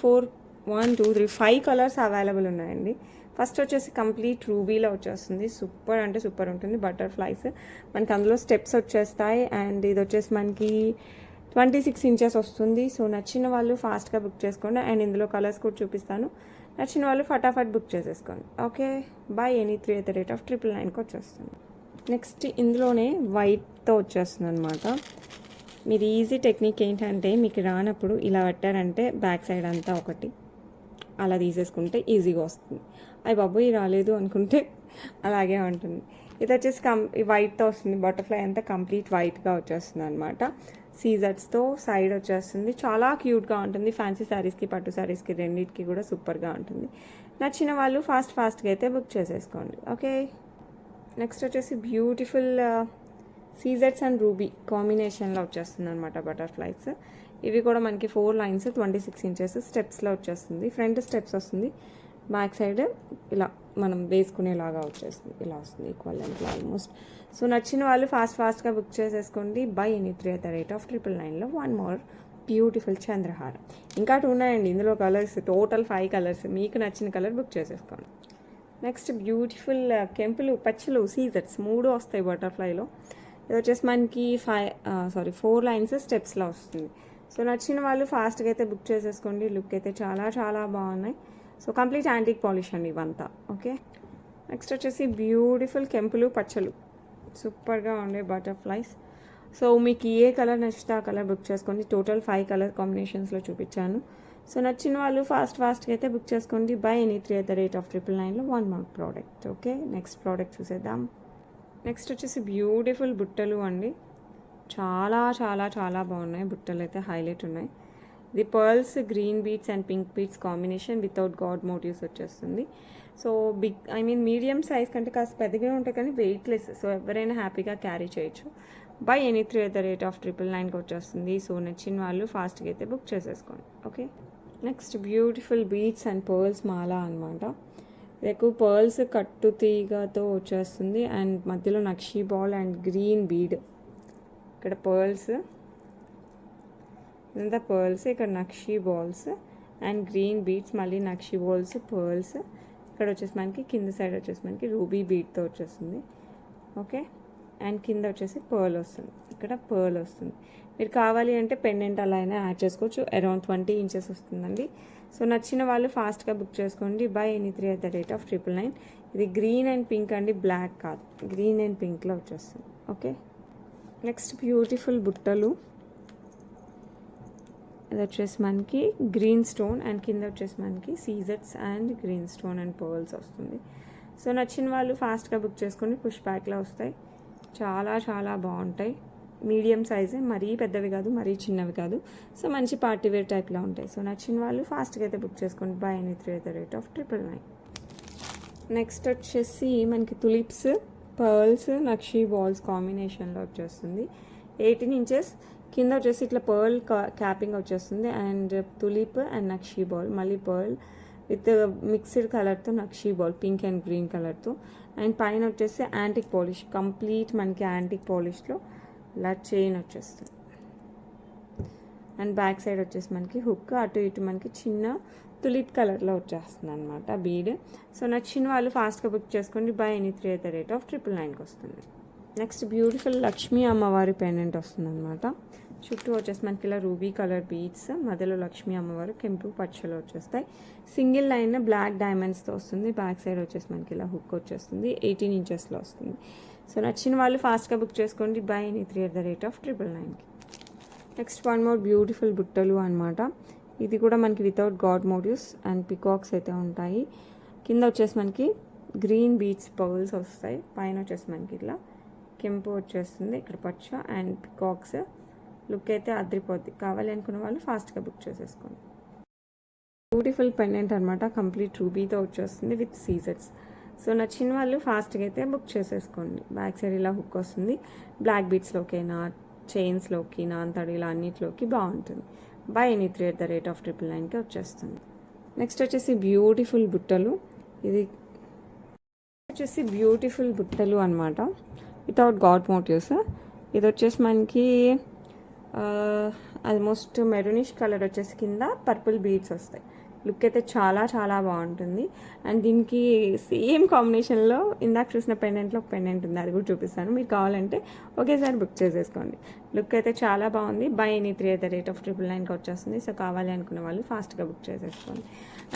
5 కలర్స్ అవైలబుల్ ఉన్నాయండి. ఫస్ట్ వచ్చేసి కంప్లీట్ రూబీలో వచ్చేస్తుంది. సూపర్ అంటే సూపర్ ఉంటుంది. బటర్ఫ్లైస్ మనకి అందులో స్టెప్స్ వచ్చేస్తాయి. అండ్ ఇది వచ్చేసి మనకి 26 ఇంచెస్ వస్తుంది. సో నచ్చిన వాళ్ళు ఫాస్ట్గా బుక్ చేసుకోండి. అండ్ ఇందులో కలర్స్ కూడా చూపిస్తాను. నచ్చిన వాళ్ళు ఫటాఫట్ బుక్ చేసేసుకోండి. ఓకే, బై ఎనీ 3@999కి వచ్చేస్తుంది. నెక్స్ట్ ఇందులోనే వైట్తో వచ్చేస్తుంది అనమాట. మీరు ఈజీ టెక్నిక్ ఏంటంటే మీకు రానప్పుడు ఇలా పెట్టారంటే బ్యాక్ సైడ్ అంతా ఒకటి అలా తీసేసుకుంటే ఈజీగా వస్తుంది. అవి బాబోయ్ రాలేదు అనుకుంటే అలాగే ఉంటుంది. ఇది వచ్చేసి వైట్తో వస్తుంది. బటర్ఫ్లై అంతా కంప్లీట్ వైట్గా వచ్చేస్తుంది అనమాట. సీజర్స్తో సైడ్ వచ్చేస్తుంది. చాలా క్యూట్గా ఉంటుంది. ఫ్యాన్సీ శారీస్కి పట్టు శారీస్కి రెండింటికి కూడా సూపర్గా ఉంటుంది. నచ్చిన వాళ్ళు ఫాస్ట్గా అయితే బుక్ చేసేసుకోండి. ఓకే, నెక్స్ట్ వచ్చేసి బ్యూటిఫుల్ సీజర్స్ అండ్ రూబీ కాంబినేషన్లో వచ్చేస్తుంది అనమాట బటర్ఫ్లైస్. ఇవి కూడా మనకి 4 లైన్స్ 26 ఇంచెస్ స్టెప్స్లో వచ్చేస్తుంది. ఫ్రంట్ స్టెప్స్ వస్తుంది, బ్యాక్ సైడ్ ఇలా మనం వేసుకునేలాగా వచ్చేస్తుంది. ఇలా వస్తుంది ఈక్వల్ లెంత్ ఆల్మోస్ట్. సో నచ్చిన వాళ్ళు ఫాస్ట్గా బుక్ చేసేసుకోండి. బై ఎనీ 3@999లో 1 మోర్ బ్యూటిఫుల్ చంద్రహారం. ఇంకా 2 ఉన్నాయండి ఇందులో కలర్స్. Total 5 colours. మీకు నచ్చిన కలర్ బుక్ చేసేసుకోండి. నెక్స్ట్ బ్యూటిఫుల్ కెంపులు పచ్చలు సీజర్స్ 3 వస్తాయి బటర్ఫ్లైలో. ఇది వచ్చేసి మనకి 4 లైన్స్ స్టెప్స్లో వస్తుంది. సో నచ్చిన వాళ్ళు ఫాస్ట్గా అయితే బుక్ చేసేసుకోండి. లుక్ అయితే చాలా బాగున్నాయి. సో కంప్లీట్ యాంటిక్ పాలిష్ అండి ఇవంతా. ఓకే, నెక్స్ట్ వచ్చేసి బ్యూటిఫుల్ కెంపులు పచ్చలు సూపర్గా ఉండే బటర్ఫ్లైస్. సో మీకు ఏ కలర్ నచ్చితే ఆ కలర్ బుక్ చేసుకోండి. టోటల్ 5 కలర్ కాంబినేషన్స్లో చూపించాను. సో నచ్చిన వాళ్ళు ఫాస్ట్గా అయితే బుక్ చేసుకోండి. బై ఎనీ 3@999లో 1 more product. Okay, next product చూసేద్దాం. నెక్స్ట్ వచ్చేసి బ్యూటిఫుల్ బుట్టలు అండి. చాలా బాగున్నాయి బుట్టలు అయితే. హైలైట్ ఉన్నాయి. ఇది pearls, green beads and pink beads combination without god motifs వచ్చేస్తుంది. సో మీడియం సైజ్ కంటే కాస్త పెద్దగా ఉంటాయి కానీ వెయిట్లెస్. సో ఎవరైనా హ్యాపీగా క్యారీ చేయొచ్చు. బై ఎనీ 3@999కి వచ్చేస్తుంది. సో నచ్చిన వాళ్ళు ఫాస్ట్గా అయితే బుక్ చేసేసుకోండి. Okay, next beautiful beads and pearls మాల అనమాట. ఎక్కువ పర్ల్స్ కట్టు తీగతో వచ్చేస్తుంది. అండ్ మధ్యలో nakshi ball and green bead. ఇక్కడ పర్ల్స్, ఇదంతా పర్ల్స్. ఇక్కడ nakshi balls and green beads, మళ్ళీ నక్షీ బాల్స్, పర్ల్స్. ఇక్కడ వచ్చేసి మనకి కింద సైడ్ వచ్చేసి మనకి రూబీ బీడ్తో వచ్చేస్తుంది. ఓకే, అండ్ కింద వచ్చేసి పర్ల్ వస్తుంది. ఇక్కడ పర్ల్ వస్తుంది. మీరు కావాలి అంటే పెండెంట్ అలా అయినా యాడ్ చేసుకోవచ్చు. అరౌండ్ 20 ఇంచెస్ వస్తుందండి. సో నచ్చిన వాళ్ళు ఫాస్ట్గా బుక్ చేసుకోండి. By any 3@999. ఇది గ్రీన్ అండ్ పింక్ అండి, బ్లాక్ కాదు. గ్రీన్ అండ్ పింక్లో వచ్చేస్తుంది. ఓకే, నెక్స్ట్ బ్యూటిఫుల్ బుట్టలు. ఇది వచ్చేసి మనకి గ్రీన్ స్టోన్ అండ్ కింద వచ్చేసి మనకి సీజర్స్ and green stone and pearls వస్తుంది. సో నచ్చిన వాళ్ళు ఫాస్ట్గా బుక్ చేసుకోండి. పుష్ బ్యాక్లో వస్తాయి. చాలా బాగుంటాయి. మీడియం సైజే, మరీ పెద్దవి కాదు, మరీ చిన్నవి కాదు. సో మంచి పార్టీవేర్ టైప్లో ఉంటాయి. సో నచ్చిన వాళ్ళు ఫాస్ట్గా అయితే బుక్ చేసుకోండి. By any 3@999. నెక్స్ట్ వచ్చేసి మనకి తులిప్స్, పర్ల్స్, నక్షీ బాల్స్ కాంబినేషన్లో వచ్చేస్తుంది. 18 ఇంచెస్. కింద వచ్చేసి ఇట్లా పర్ల్ క్యాపింగ్ వచ్చేస్తుంది. అండ్ తులిప్ అండ్ నక్షీ బాల్, మళ్ళీ పర్ల్ విత్ మిక్స్డ్ కలర్తో nakshi ball pink and green కలర్తో. అండ్ పైన వచ్చేసి యాంటిక్ పాలిష్, కంప్లీట్ మనకి యాంటిక్ పాలిష్లో ఇలా చైన్ వచ్చేస్తుంది. అండ్ బ్యాక్ సైడ్ వచ్చేసి మనకి హుక్, అటు ఇటు మనకి చిన్న తులిప్ కలర్లో వచ్చేస్తుంది అనమాట బీడ్. సో నచ్చిన వాళ్ళు ఫాస్ట్గా బుక్ చేసుకోండి. బై ఎనీ 3@999కి వస్తుంది. నెక్స్ట్ బ్యూటిఫుల్ లక్ష్మీ అమ్మవారి పెండెంట్ వస్తుంది అనమాట. చుట్టూ వచ్చేసి మనకి ఇలా రూబీ కలర్ బీడ్స్, మధ్యలో లక్ష్మీ అమ్మవారు కెంపు పచ్చలు వచ్చేస్తాయి. సింగిల్ లైన్ బ్లాక్ డైమండ్స్తో వస్తుంది. బ్యాక్ సైడ్ వచ్చేసి మనకి ఇలా హుక్ వచ్చేస్తుంది. 18 ఇంచెస్లో వస్తుంది. సో నచ్చిన వాళ్ళు ఫాస్ట్గా బుక్ చేసుకోండి. బై ఎనీ 3@999కి. నెక్స్ట్ 1 మోర్ బ్యూటిఫుల్ బుట్టలు అనమాట. ఇది కూడా మనకి without god motifs and peacocks అయితే ఉంటాయి. కింద వచ్చేసి మనకి గ్రీన్ బీడ్స్ పర్ల్స్ వస్తాయి. పైన వచ్చేసి మనకి ఇట్లా కెంపు వచ్చేస్తుంది. ఇక్కడ పచ్చ అండ్ పికాక్స్. లుక్ అయితే అద్రిపోద్ది. కావాలి అనుకున్న వాళ్ళు ఫాస్ట్గా బుక్ చేసేసుకోండి. బ్యూటిఫుల్ పెండెంట్ అనమాట. కంప్లీట్ రూబీతో వచ్చేస్తుంది విత్ సీజర్స్. సో నచ్చిన వాళ్ళు ఫాస్ట్గా అయితే బుక్ చేసేసుకోండి. బ్యాక్ సైడ్ ఇలా హుక్ వస్తుంది. బ్లాక్ బీడ్స్లోకైనా చైన్స్లోకి నాన్తడి ఇలా అన్నిట్లోకి బాగుంటుంది. By any 3 at the rate of 999కి వచ్చేస్తుంది. నెక్స్ట్ వచ్చేసి బ్యూటిఫుల్ బుట్టలు. ఇది వచ్చేసి బ్యూటిఫుల్ బుట్టలు అనమాట, వితౌట్ గాడ్ మోటివ్స్. ఇది వచ్చేసి మనకి ఆల్మోస్ట్ మెరూనిష్ కలర్ వచ్చేసి కింద పర్పుల్ బీడ్స్ వస్తాయి. లుక్ అయితే చాలా చాలా బాగుంటుంది. అండ్ దీనికి సేమ్ కాంబినేషన్లో ఇందాక చూసిన పెండెంట్లో ఒక పెండెంట్ ఉంది, అది కూడా చూపిస్తాను. మీరు కావాలంటే ఒకేసారి బుక్ చేసేసుకోండి. లుక్ అయితే చాలా బాగుంది. By any 3 at the rate of 999కి వచ్చేస్తుంది. సో కావాలి అనుకున్న వాళ్ళు ఫాస్ట్గా బుక్ చేసేసుకోండి.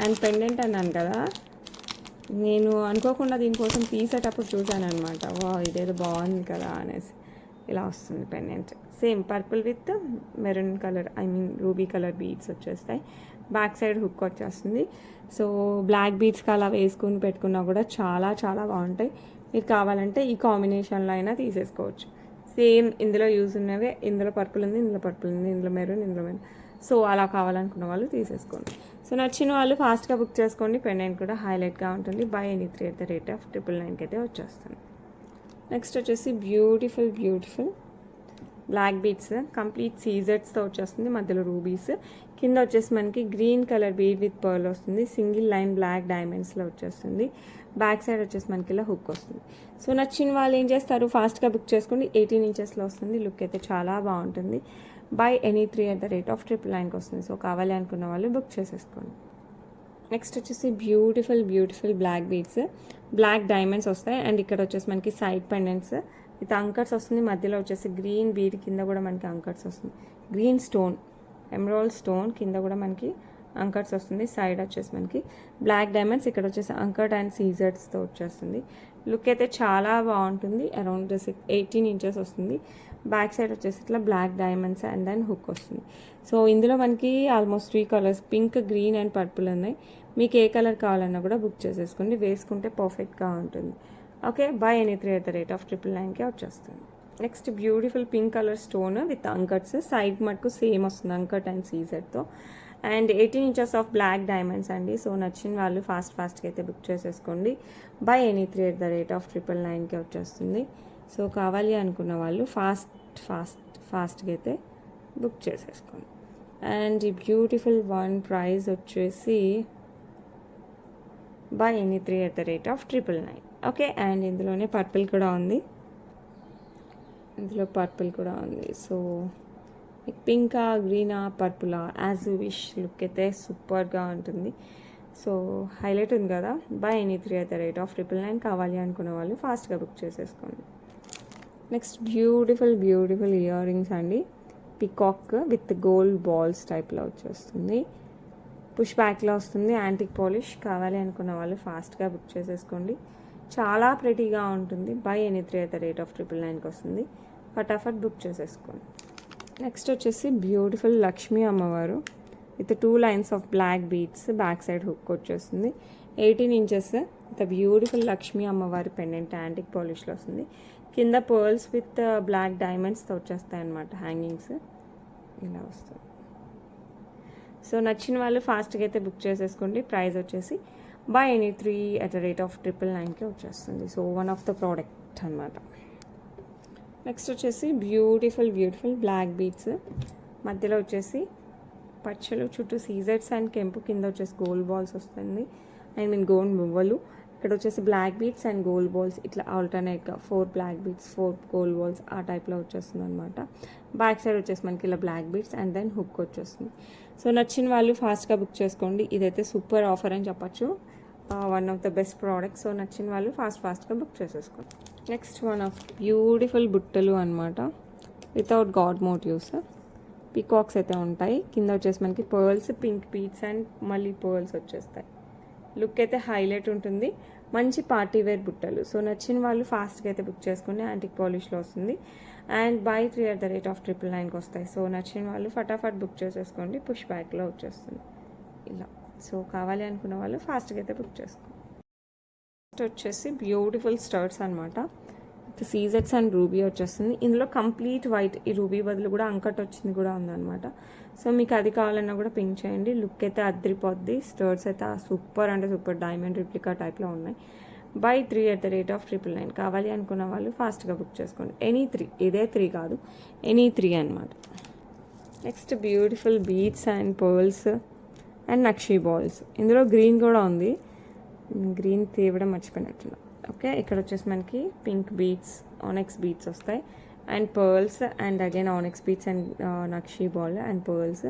అండ్ పెండెంట్ అన్నాను కదా, నేను అనుకోకుండా దీనికోసం తీసేటప్పుడు చూసాను అనమాట. వా ఇదేదో బాగుంది కదా అనేసి. ఇలా వస్తుంది pendant, same purple with maroon colour, ruby colour beads వచ్చేస్తాయి. బ్యాక్ సైడ్ హుక్ వచ్చేస్తుంది. సో బ్లాక్ బీడ్స్కి అలా వేసుకుని పెట్టుకున్నా కూడా చాలా చాలా బాగుంటాయి. మీరు కావాలంటే ఈ కాంబినేషన్లో అయినా తీసేసుకోవచ్చు. సేమ్ ఇందులో యూజ్ ఉన్నవే, ఇందులో పర్పుల్ ఉంది, ఇందులో పర్పుల్ ఉంది, ఇందులో మెరూన్, ఇందులో మెరూన్. సో అలా కావాలనుకున్న వాళ్ళు తీసేసుకోండి. సో నచ్చిన వాళ్ళు ఫాస్ట్గా బుక్ చేసుకోండి. పెండెంట్ కూడా హైలైట్గా ఉంటుంది. Buy any 3 at the rate of 999కి అయితే వచ్చేస్తుంది. నెక్స్ట్ వచ్చేసి బ్యూటిఫుల్ బ్లాక్ బీడ్స్, కంప్లీట్ సీజర్స్తో వచ్చేస్తుంది. మధ్యలో రూబీస్, కింద వచ్చేసి మనకి green colour bead with pearl వస్తుంది. సింగిల్ లైన్ బ్లాక్ డైమండ్స్లో వచ్చేస్తుంది. బ్యాక్ సైడ్ వచ్చేసి మనకి ఇలా హుక్ వస్తుంది. సో నచ్చిన వాళ్ళు ఏం చేస్తారు, ఫాస్ట్గా బుక్ చేసుకోండి. 18 inchesలో వస్తుంది. లుక్ అయితే చాలా బాగుంటుంది. By any 3 at the rate of 999కి వస్తుంది. సో కావాలి అనుకున్న వాళ్ళు బుక్ చేసేసుకోండి. నెక్స్ట్ వచ్చేసి beautiful black beads, black diamonds వస్తాయి. అండ్ ఇక్కడ వచ్చేసి మనకి సైడ్ పెండెంట్స్ విత్ అంకర్స్ వస్తుంది. మధ్యలో వచ్చేసి గ్రీన్ బీడ్, కింద కూడా మనకి అంకర్స్ వస్తుంది. గ్రీన్ స్టోన్, ఎమరాల్డ్ స్టోన్, కింద కూడా మనకి అంకర్స్ వస్తుంది. సైడ్ వచ్చేసి మనకి బ్లాక్ డైమండ్స్, ఇక్కడ వచ్చేసి అంకర్డ్ అండ్ సీజర్స్తో వచ్చేస్తుంది. లుక్ అయితే చాలా బాగుంటుంది. అరౌండ్ 18 inches వస్తుంది. బ్యాక్ సైడ్ వచ్చేసి ఇట్లా black diamonds and then hook వస్తుంది. సో ఇందులో మనకి almost 3 colors, pink, green and purple ఉన్నాయి. మీకు ఏ కలర్ కావాలన్నా కూడా బుక్ చేసేసుకోండి. వేసుకుంటే పర్ఫెక్ట్గా ఉంటుంది. Okay, buy any 3 at the rate of 999కి వచ్చేస్తుంది. Next beautiful pink colour stone with uncuts, side మటుకు సేమ్ వస్తుంది అంకట్ అండ్ సీజర్తో. And 18 inches of black diamonds అండి. సో నచ్చిన వాళ్ళు ఫాస్ట్గా అయితే బుక్ చేసేసుకోండి. Buy any 3 at the rate of 999కి వచ్చేస్తుంది. సో కావాలి అనుకున్న వాళ్ళు ఫాస్ట్గా అయితే బుక్ చేసేసుకోండి. అండ్ ఈ బ్యూటిఫుల్ వన్ ప్రైస్ వచ్చేసి by any 3 at the rate of 999. Okay, and ఇందులోనే పర్పుల్ కూడా ఉంది. సో పింకా, గ్రీనా, పర్పులా, యాజ్ యూ విష్. లుక్ అయితే సూపర్గా ఉంటుంది. సో హైలైట్ ఉంది కదా. By any 3 at the rate of 999. కావాలి అనుకున్న వాళ్ళు ఫాస్ట్గా బుక్ చేసేసుకోండి. నెక్స్ట్ బ్యూటిఫుల్ ఇయర్ రింగ్స్ అండి. పికాక్ విత్ గోల్డ్ బాల్స్ టైప్లో వచ్చేస్తుంది. పుష్ బ్యాక్లో వస్తుంది. Antique polish. కావాలి అనుకున్న వాళ్ళు ఫాస్ట్గా బుక్ చేసేసుకోండి. చాలా ప్రెటీగా ఉంటుంది. Buy any 3 at the rate of 999కి వస్తుంది. ఫటాఫట్ బుక్ చేసేసుకోండి. నెక్స్ట్ వచ్చేసి బ్యూటిఫుల్ లక్ష్మీ అమ్మవారు with 2 lines of black beads, back side hook వచ్చేస్తుంది. 18 inches విత్ బ్యూటిఫుల్ లక్ష్మీ అమ్మవారి పెండెంట్ యాంటిక్ పాలిష్లో వస్తుంది. కింద పర్ల్స్ విత్ బ్లాక్ డైమండ్స్తో వచ్చేస్తాయి అన్నమాట. హ్యాంగింగ్స్ ఇలా వస్తుంది. సో నచ్చిన వాళ్ళు ఫాస్ట్గా అయితే బుక్ చేసేసుకోండి. ప్రైస్ వచ్చేసి by any 3 at the rate of 999కి వచ్చేస్తుంది. So one of the product అనమాట. నెక్స్ట్ వచ్చేసి బ్యూటిఫుల్ బ్లాక్ బీడ్స్, మధ్యలో వచ్చేసి పచ్చలు, చుట్టూ సీజర్స్ అండ్ కెంపు, కింద వచ్చేసి గోల్డ్ బాల్స్ వస్తుంది. గోల్డ్ మువ్వలు. ఇక్కడ వచ్చేసి black beads and gold balls ఇట్లా ఆల్టర్నేట్గా 4 black beads 4 గోల్డ్ బాల్స్ ఆ టైప్లో వచ్చేస్తుంది అనమాట. బ్యాక్ సైడ్ వచ్చేసి మనకి ఇలా black beads and then hook వచ్చేస్తుంది. సో నచ్చిన వాళ్ళు ఫాస్ట్గా బుక్ చేసుకోండి. ఇదైతే సూపర్ ఆఫర్ అని చెప్పచ్చు. One of the best product. So నచ్చిన వాళ్ళు ఫాస్ట్గా బుక్ చేసేసుకోండి. నెక్స్ట్ వన్ ఆఫ్ బ్యూటిఫుల్ బుట్టలు అనమాట, వితౌట్ గాడ్ మోటివ్స్. పీకాక్స్ అయితే ఉంటాయి. కింద వచ్చేసి మనకి పర్ల్స్, పింక్ బీడ్స్ అండ్ మళ్ళీ పర్ల్స్ వచ్చేస్తాయి. లుక్ అయితే హైలైట్ ఉంటుంది. మంచి పార్టీ వేర్ బుట్టలు. సో నచ్చిన వాళ్ళు ఫాస్ట్గా అయితే బుక్ చేసుకోండి. యాంటిక్ పాలిష్లో వస్తుంది. And by 3 at the rate of 999కి వస్తాయి. సో నచ్చిన వాళ్ళు ఫటాఫట్ బుక్ చేసేసుకోండి. పుష్ బ్యాక్లో వచ్చేస్తుంది ఇలా. సో కావాలి అనుకున్న వాళ్ళు ఫాస్ట్గా అయితే బుక్ చేసుకోండి. నెక్స్ట్ వచ్చేసి బ్యూటిఫుల్ స్టర్ట్స్ అనమాట. విత్ సీజర్స్ అండ్ రూబీ వచ్చేస్తుంది. ఇందులో కంప్లీట్ వైట్, ఈ రూబీ బదులు కూడా అంకట్ వచ్చింది కూడా ఉందన్నమాట. సో మీకు అది కావాలన్నా కూడా పింక్ చేయండి. లుక్ అయితే అద్రిపోద్ది. స్టర్ట్స్ అయితే సూపర్ అంటే సూపర్ డైమండ్ రిప్లికా టైప్లో ఉన్నాయి. By 3 at the rate of 999. కావాలి అనుకున్న వాళ్ళు ఫాస్ట్గా బుక్ చేసుకోండి. ఎనీ 3, ఇదే 3 కాదు, ఎనీ 3 అనమాట. Next beautiful beads and pearls and నక్షీ బాల్స్. ఇందులో గ్రీన్ కూడా ఉంది, గ్రీన్ తేవడం మర్చిపోయినట్టున్నా. ఓకే, ఇక్కడ వచ్చేసి మనకి పింక్ బీడ్స్, ఆనెక్స్ బీడ్స్ వస్తాయి and pearls and again onyx beads and నక్షీ ball and pearls,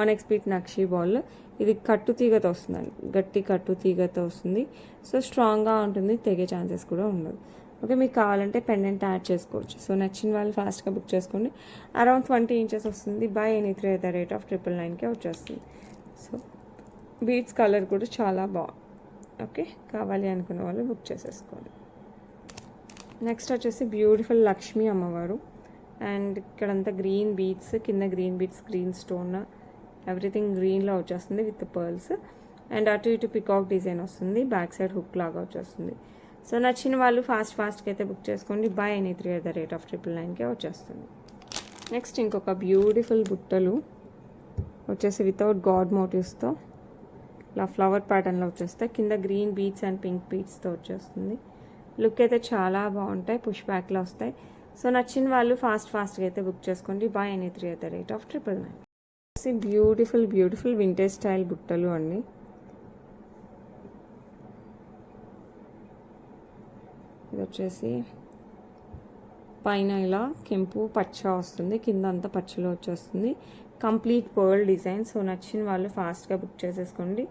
onyx bead నక్షీ బాల్. ఇది కట్టు తీగతో వస్తుందండి, గట్టి కట్టు తీగతో వస్తుంది. సో స్ట్రాంగ్గా ఉంటుంది, తెగే ఛాన్సెస్ కూడా ఉండదు. ఓకే, మీకు కావాలంటే పెండెంట్ యాడ్ చేసుకోవచ్చు. సో నచ్చిన వాళ్ళు ఫాస్ట్గా బుక్ చేసుకోండి. అరౌండ్ 20 inches వస్తుంది. By any 3 at the rate of 999కే వచ్చేస్తుంది. సో బీడ్స్ కలర్ కూడా చాలా బాగుంది. ఓకే, కావాలి అనుకున్న వాళ్ళు బుక్ చేసేసుకోండి. నెక్స్ట్ వచ్చేసి బ్యూటిఫుల్ లక్ష్మీ అమ్మవారు అండ్ ఇక్కడంతా గ్రీన్ బీడ్స్, కింద green beads, green stone, everything గ్రీన్లో వచ్చేస్తుంది విత్ పర్ల్స్ అండ్ అటు ఇటు పికాక్ డిజైన్ వస్తుంది, బ్యాక్ సైడ్ హుక్ లాగా వచ్చేస్తుంది. సో నచ్చిన వాళ్ళు ఫాస్ట్గా అయితే బుక్ చేసుకోండి. By any 3 at the rate of 999కే వచ్చేస్తుంది. నెక్స్ట్ ఇంకొక బ్యూటిఫుల్ బుట్టలు వచ్చేసి వితౌట్ గాడ్ మోటివ్స్తో ఇలా ఫ్లవర్ ప్యాటర్న్లో వచ్చేస్తాయి. కింద గ్రీన్ బీడ్స్ అండ్ పింక్ బీడ్స్తో వచ్చేస్తుంది. లుక్ అయితే చాలా బాగుంటాయి, పుష్ బ్యాక్లో వస్తాయి. సో నచ్చిన వాళ్ళు ఫాస్ట్గా అయితే బుక్ చేసుకోండి. By any 3 at the rate of 999. Beautiful vintage style బుట్టలు అండి. ఇది వచ్చేసి పైన ఇలా కెంపు పచ్చ వస్తుంది, కింద అంతా పచ్చలో వచ్చేస్తుంది. Complete pearl design. సో నచ్చిన వాళ్ళు ఫాస్ట్గా బుక్ చేసేసుకోండి.